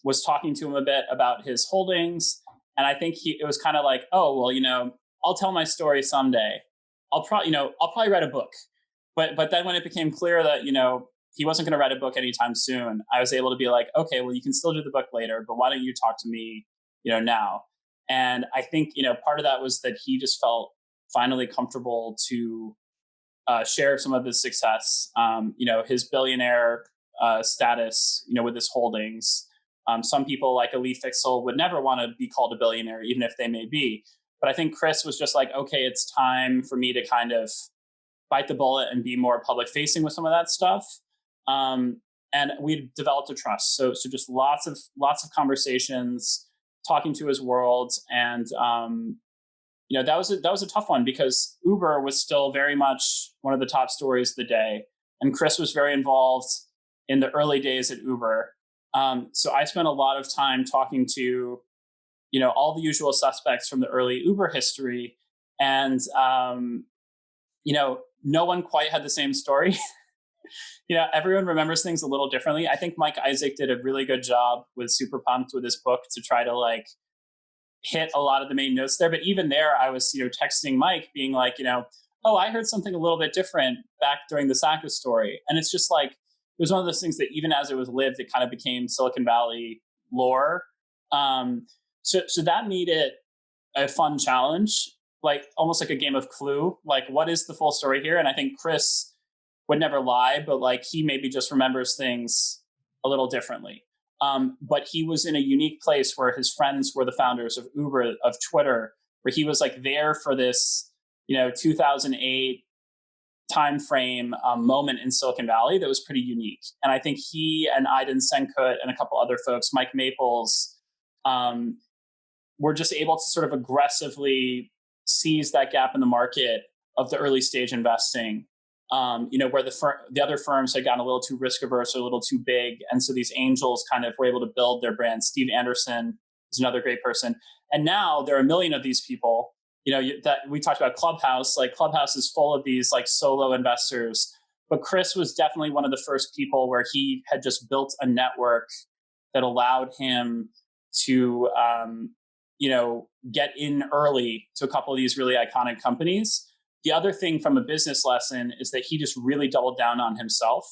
was talking to him a bit about his holdings. And I think it was kind of like, oh well, I'll tell my story someday. I'll probably write a book. But then when it became clear that he wasn't going to write a book anytime soon, I was able to be like, okay, well you can still do the book later, but why don't you talk to me, now? And I think, part of that was that he just felt finally comfortable to share some of his success, his billionaire status, with his holdings. Some people like a Lee Fixel would never want to be called a billionaire, even if they may be. But I think Chris was just like, okay, it's time for me to kind of bite the bullet and be more public facing with some of that stuff. And we developed a trust. So just lots of conversations, talking to his world. And, that was a tough one because Uber was still very much one of the top stories of the day. And Chris was very involved in the early days at Uber. So I spent a lot of time talking to, all the usual suspects from the early Uber history. And, no one quite had the same story. Everyone remembers things a little differently. I think Mike Isaac did a really good job with Super Pumped with his book to try to like hit a lot of the main notes there. But even there, I was, texting Mike being like, oh, I heard something a little bit different back during the Sacca story. And it's just like, it was one of those things that even as it was lived, it kind of became Silicon Valley lore. So that made it a fun challenge, like almost like a game of Clue. Like, what is the full story here? And I think Chris would never lie, but like he maybe just remembers things a little differently. But he was in a unique place where his friends were the founders of Uber, of Twitter, where he was like there for this, 2008 timeframe moment in Silicon Valley that was pretty unique. And I think he and Aiden Senkut and a couple other folks, Mike Maples, were just able to sort of aggressively seize that gap in the market of the early stage investing. Where the other firms had gotten a little too risk averse or a little too big. And so these angels kind of were able to build their brand. Steve Anderson is another great person. And now there are a million of these people, that we talked about Clubhouse. Like Clubhouse is full of these like solo investors. But Chris was definitely one of the first people where he had just built a network that allowed him to, get in early to a couple of these really iconic companies. The other thing from a business lesson is that he just really doubled down on himself.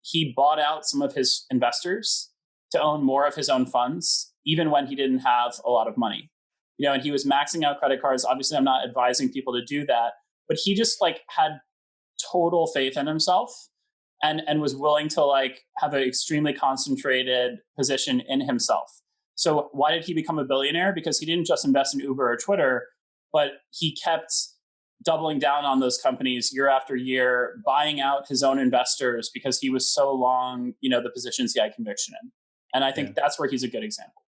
He bought out some of his investors to own more of his own funds, even when he didn't have a lot of money. And he was maxing out credit cards. Obviously, I'm not advising people to do that, but he just like had total faith in himself and was willing to like have an extremely concentrated position in himself. So why did he become a billionaire? Because he didn't just invest in Uber or Twitter, but he kept doubling down on those companies year after year, buying out his own investors because he was so long, the positions he had conviction in. And I think that's where he's a good example.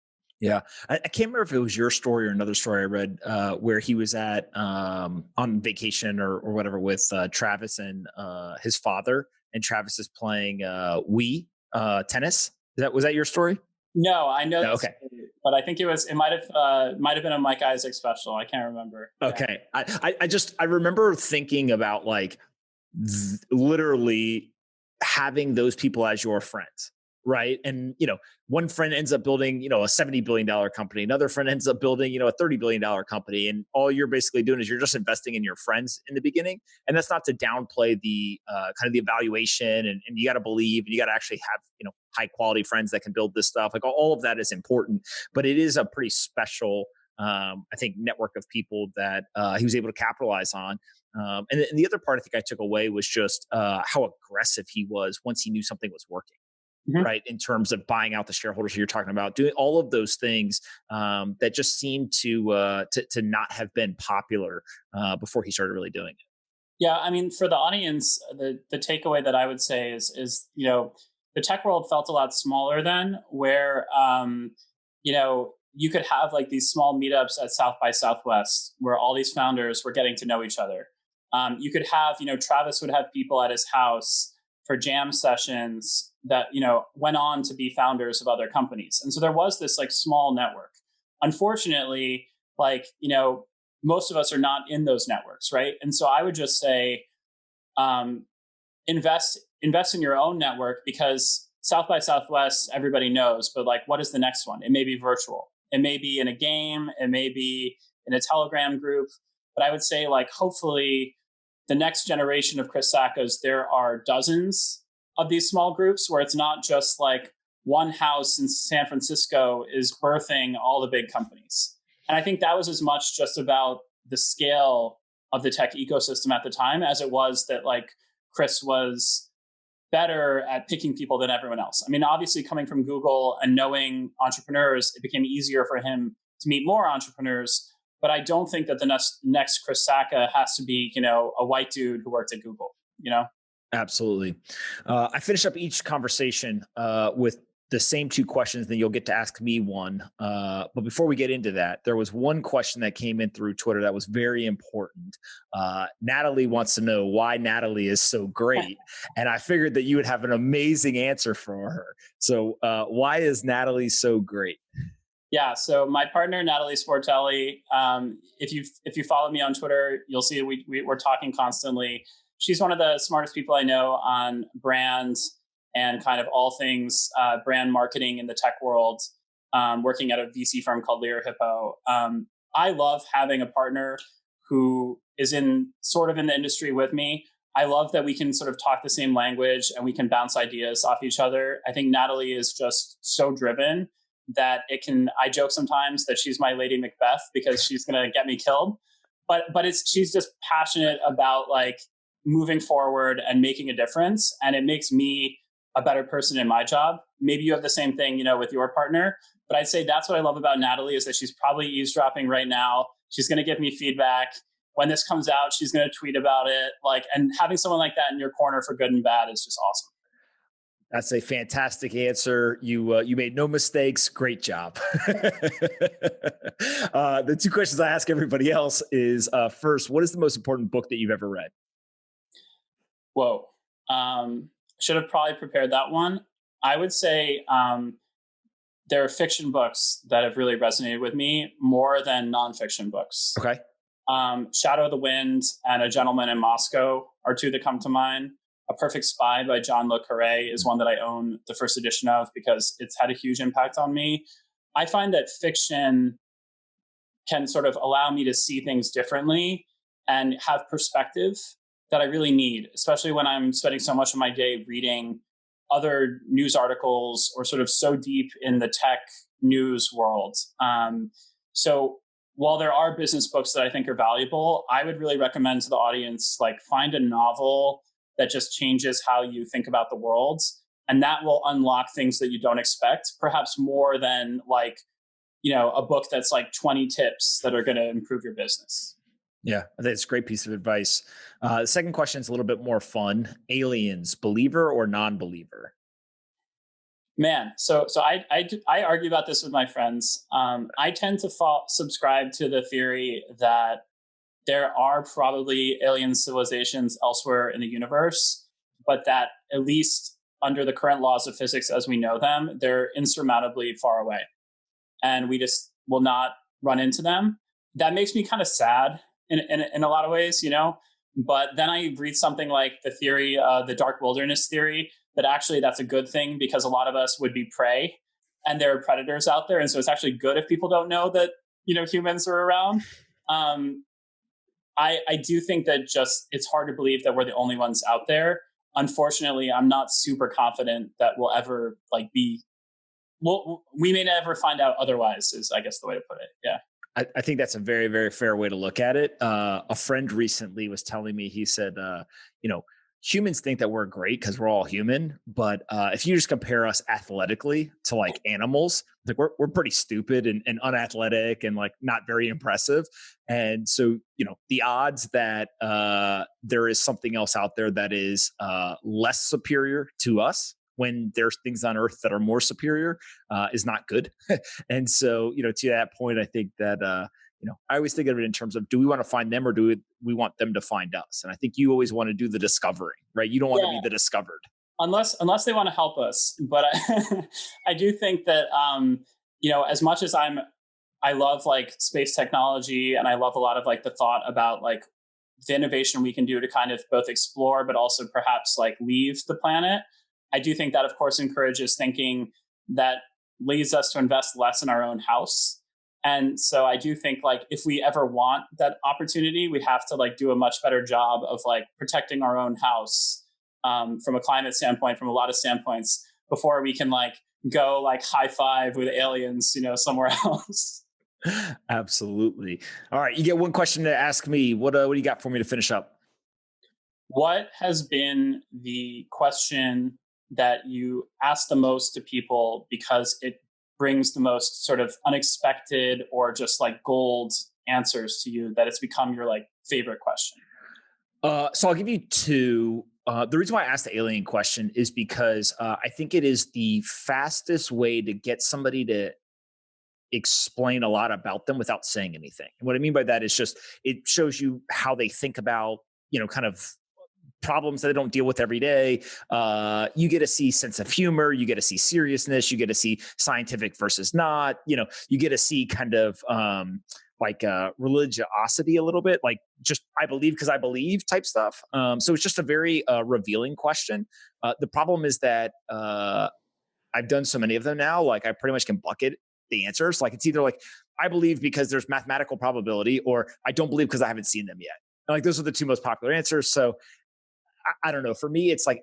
Yeah. I can't remember if it was your story or another story I read where he was at on vacation or whatever with Travis and his father, and Travis is playing Wii tennis. Was that your story? No, I know No, this, okay. but I think it might have been a Mike Isaac special. I can't remember. Okay. I remember thinking about like literally having those people as your friends. Right. And, one friend ends up building, a $70 billion company. Another friend ends up building, a $30 billion company. And all you're basically doing is you're just investing in your friends in the beginning. And that's not to downplay the kind of the evaluation, and you got to believe, and you got to actually have, high quality friends that can build this stuff. Like all of that is important, but it is a pretty special, I think, network of people that he was able to capitalize on. And the other part I think I took away was just how aggressive he was once he knew something was working. Mm-hmm. Right, in terms of buying out the shareholders you're talking about, doing all of those things that just seemed to not have been popular before he started really doing it. Yeah, I mean, for the audience, the takeaway that I would say is the tech world felt a lot smaller then, where you could have like these small meetups at South by Southwest where all these founders were getting to know each other. You could have, Travis would have people at his house for jam sessions that, went on to be founders of other companies. And so there was this like small network. Unfortunately, most of us are not in those networks, right? And so I would just say, invest in your own network, because South by Southwest, everybody knows, but like, what is the next one? It may be virtual. It may be in a game. It may be in a Telegram group. But I would say, like, hopefully the next generation of Chris Saccas, there are dozens of these small groups where it's not just like one house in San Francisco is birthing all the big companies. And I think that was as much just about the scale of the tech ecosystem at the time as it was that like Chris was better at picking people than everyone else. I mean, obviously coming from Google and knowing entrepreneurs, it became easier for him to meet more entrepreneurs. But I don't think that the next Chris Sacca has to be, a white dude who worked at Google, Absolutely. I finish up each conversation with the same two questions, then you'll get to ask me one. But before we get into that, there was one question that came in through Twitter that was very important. Natalie wants to know why Natalie is so great. And I figured that you would have an amazing answer for her. So why is Natalie so great? Yeah, so my partner, Natalie Sportelli, if you follow me on Twitter, you'll see we're talking constantly. She's one of the smartest people I know on brand and kind of all things brand marketing in the tech world, working at a VC firm called Lear Hippo. I love having a partner who is in the industry with me. I love that we can sort of talk the same language and we can bounce ideas off each other. I think Natalie is just so driven that I joke sometimes that she's my Lady Macbeth because she's going to get me killed. But she's just passionate about like moving forward and making a difference. And it makes me a better person in my job. Maybe you have the same thing, with your partner. But I'd say that's what I love about Natalie is that she's probably eavesdropping right now. She's going to give me feedback. When this comes out, she's going to tweet about it. And having someone like that in your corner for good and bad is just awesome. That's a fantastic answer. You made no mistakes. Great job. The two questions I ask everybody else is, first, what is the most important book that you've ever read? Whoa. Should have probably prepared that one. I would say there are fiction books that have really resonated with me more than nonfiction books. Okay. Shadow of the Wind and A Gentleman in Moscow are two that come to mind. A Perfect Spy by John Le Carré is one that I own the first edition of because it's had a huge impact on me. I find that fiction can sort of allow me to see things differently and have perspective that I really need, especially when I'm spending so much of my day reading other news articles or sort of so deep in the tech news world. So while there are business books that I think are valuable, I would really recommend to the audience, find a novel that just changes how you think about the world. And that will unlock things that you don't expect, perhaps more than a book that's 20 tips that are going to improve your business. Yeah, I think it's a great piece of advice. The second question is a little bit more fun. Aliens, believer or non-believer? Man, so I argue about this with my friends. I tend to subscribe to the theory that there are probably alien civilizations elsewhere in the universe, but that at least under the current laws of physics as we know them, they're insurmountably far away, and we just will not run into them. That makes me kind of sad in a lot of ways, you know. But then I read something like the theory, the dark wilderness theory, that actually that's a good thing because a lot of us would be prey, and there are predators out there, and so it's actually good if people don't know that, you know, humans are around. I do think that just it's hard to believe that we're the only ones out there. Unfortunately, I'm not super confident that we'll ever like be. Well, we may never find out otherwise. Is I guess the way to put it. Yeah. I think that's a very, very fair way to look at it. A friend recently was telling me, he said, you know, humans think that we're great because we're all human. But if you just compare us athletically to like animals, like we're pretty stupid and unathletic and like not very impressive. And so, you know, the odds that there is something else out there that is less superior to us when there's things on Earth that are more superior is not good. And so, you know, to that point, I think that, you know, I always think of it in terms of, do we want to find them or do we want them to find us? And I think you always want to do the discovering, right? You don't want to be the discovered. Unless they want to help us. But I do think that, you know, as much as I love like space technology and I love a lot of like the thought about like the innovation we can do to kind of both explore, but also perhaps like leave the planet. I do think that, of course, encourages thinking that leads us to invest less in our own house. And so I do think like if we ever want that opportunity, we have to like do a much better job of like protecting our own house from a climate standpoint, from a lot of standpoints, before we can like go like high five with aliens, you know, somewhere else. Absolutely. All right. You get one question to ask me. What do you got for me to finish up? What has been the question that you ask the most to people because it brings the most sort of unexpected or just like gold answers to you, that it's become your like favorite question? So I'll give you two. The reason why I asked the alien question is because I think it is the fastest way to get somebody to explain a lot about them without saying anything. And what I mean by that is just, it shows you how they think about, you know, kind of problems that they don't deal with every day. You get to see sense of humor, you get to see seriousness, you get to see scientific versus not, you know, you get to see kind of like religiosity a little bit, like just I believe because I believe type stuff. So it's just a very revealing question. The problem is that I've done so many of them now, like I pretty much can bucket the answers. Like it's either like I believe because there's mathematical probability, or I don't believe because I haven't seen them yet. Like those are the two most popular answers. So I don't know. For me, it's like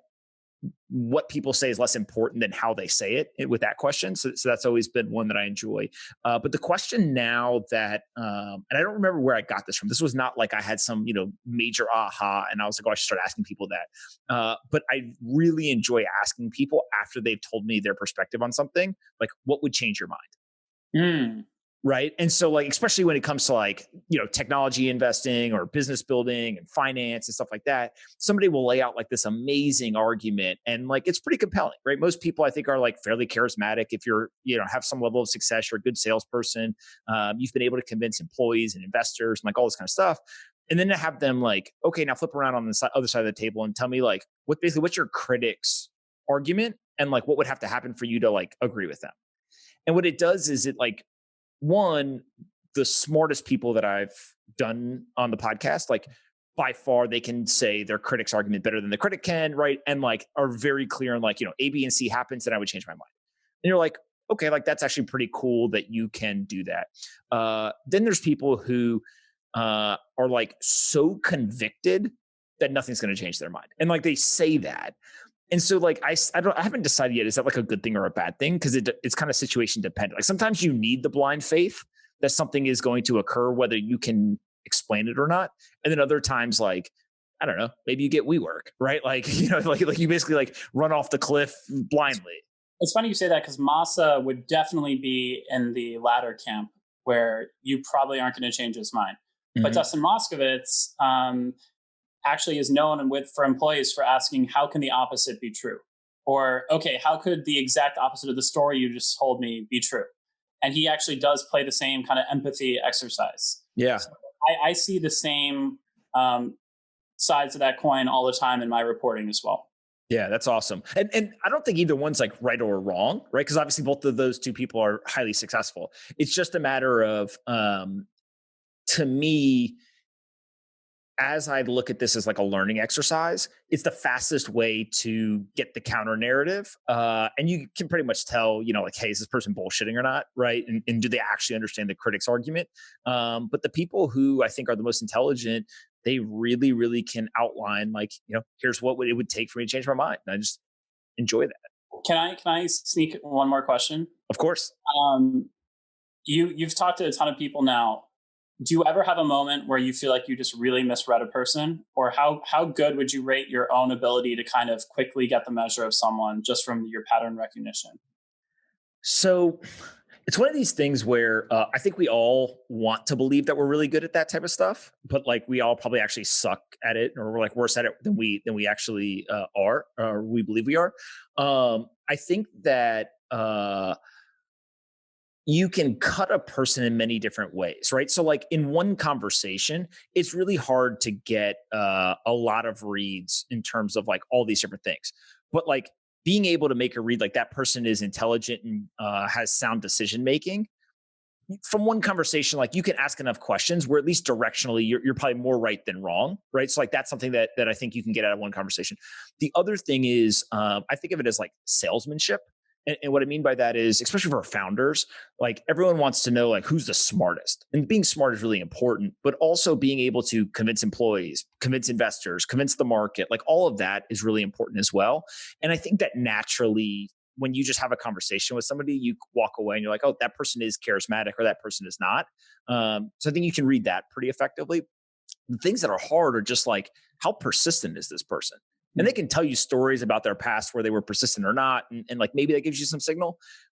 what people say is less important than how they say it with that question. So that's always been one that I enjoy. But the question now that, and I don't remember where I got this from. This was not like I had some, you know, major aha and I was like, oh, I should start asking people that. But I really enjoy asking people after they've told me their perspective on something, like what would change your mind? Right. And so like, especially when it comes to like, you know, technology investing or business building and finance and stuff like that, somebody will lay out like this amazing argument and like, it's pretty compelling, right? Most people I think are like fairly charismatic. If you're, you know, have some level of success, you're a good salesperson. You've been able to convince employees and investors and like all this kind of stuff. And then to have them like, okay, now flip around on the other side of the table and tell me like what's your critic's argument and like what would have to happen for you to like agree with them. And what it does is it like, one, the smartest people that I've done on the podcast, like by far they can say their critic's argument better than the critic can, right? And like are very clear on like, you know, A, B, and C happens and I would change my mind. And you're like, okay, like that's actually pretty cool that you can do that. Then there's people who are like so convicted that nothing's going to change their mind. And like they say that. And so like, I haven't decided yet, is that like a good thing or a bad thing? Because it's kind of situation dependent. Like sometimes you need the blind faith that something is going to occur, whether you can explain it or not. And then other times, like, I don't know, maybe you get WeWork, right? Like, you know, like you basically like run off the cliff blindly. It's funny you say that because Masa would definitely be in the latter camp where you probably aren't going to change his mind. Mm-hmm. But Dustin Moskovitz, actually is known for employees for asking, how can the opposite be true? Or, okay, how could the exact opposite of the story you just told me be true? And he actually does play the same kind of empathy exercise. Yeah. So I see the same sides of that coin all the time in my reporting as well. Yeah, that's awesome. And I don't think either one's like right or wrong, right? Because obviously both of those two people are highly successful. It's just a matter of, to me, as I look at this as like a learning exercise, it's the fastest way to get the counter narrative. And you can pretty much tell, like, hey, is this person bullshitting or not? Right. And do they actually understand the critic's argument? But the people who I think are the most intelligent, they really, really can outline like, here's what it would take for me to change my mind. And I just enjoy that. Can I sneak one more question? Of course. You've talked to a ton of people now. Do you ever have a moment where you feel like you just really misread a person? Or how good would you rate your own ability to kind of quickly get the measure of someone just from your pattern recognition? So it's one of these things where I think we all want to believe that we're really good at that type of stuff, but like we all probably actually suck at it, or we're like worse at it than we actually are, or we believe we are. I think that you can cut a person in many different ways, right? So like in one conversation, it's really hard to get a lot of reads in terms of like all these different things. But like being able to make a read like that person is intelligent and has sound decision making from one conversation, like you can ask enough questions where at least directionally you're probably more right than wrong, right? So like that's something that I think you can get out of one conversation. The other thing is I think of it as like salesmanship. And what I mean by that is, especially for founders, like everyone wants to know like who's the smartest, and being smart is really important, but also being able to convince employees, convince investors, convince the market, like all of that is really important as well. And I think that naturally, when you just have a conversation with somebody, you walk away and you're like, oh, that person is charismatic or that person is not. So I think you can read that pretty effectively. The things that are hard are just like, how persistent is this person? And they can tell you stories about their past where they were persistent or not. And like, maybe that gives you some signal.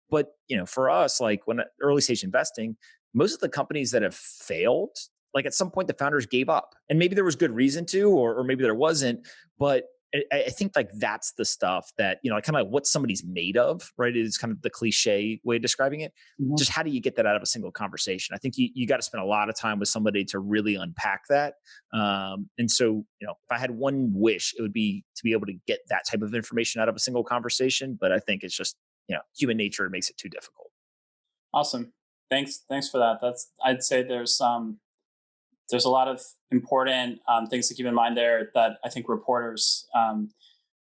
But, for us, like when early stage investing, most of the companies that have failed, like at some point the founders gave up, and maybe there was good reason to, or maybe there wasn't. But I think like that's the stuff that, kind of like what somebody's made of, right? Is kind of the cliche way of describing it. Mm-hmm. Just how do you get that out of a single conversation? I think you got to spend a lot of time with somebody to really unpack that. And so, if I had one wish, it would be to be able to get that type of information out of a single conversation. But I think it's just, human nature makes it too difficult. Awesome. Thanks for that. I'd say there's a lot of important things to keep in mind there that I think reporters,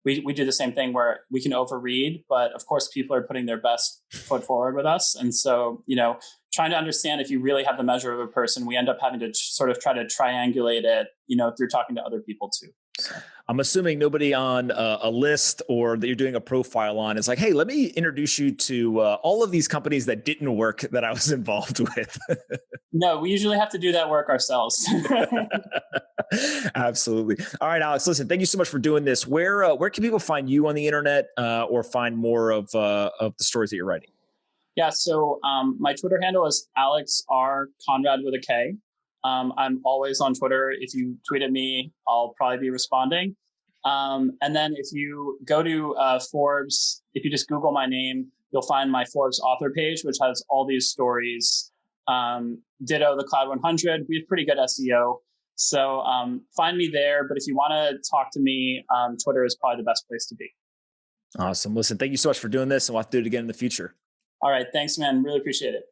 we do the same thing where we can overread, but of course people are putting their best foot forward with us. And so, trying to understand if you really have the measure of a person, we end up having to sort of try to triangulate it, through talking to other people too. So. I'm assuming nobody on a list or that you're doing a profile on is like, hey, let me introduce you to all of these companies that didn't work that I was involved with. No, we usually have to do that work ourselves. Absolutely. All right, Alex, listen, thank you so much for doing this. Where can people find you on the internet or find more of the stories that you're writing? Yeah, so my Twitter handle is Alex R. Konrad with a K. I'm always on Twitter. If you tweet at me, I'll probably be responding. And then if you go to Forbes, if you just Google my name, you'll find my Forbes author page, which has all these stories. Ditto the Cloud 100. We have pretty good SEO. So find me there. But if you want to talk to me, Twitter is probably the best place to be. Awesome. Listen, thank you so much for doing this, and we'll have to do it again in the future. All right. Thanks, man. Really appreciate it.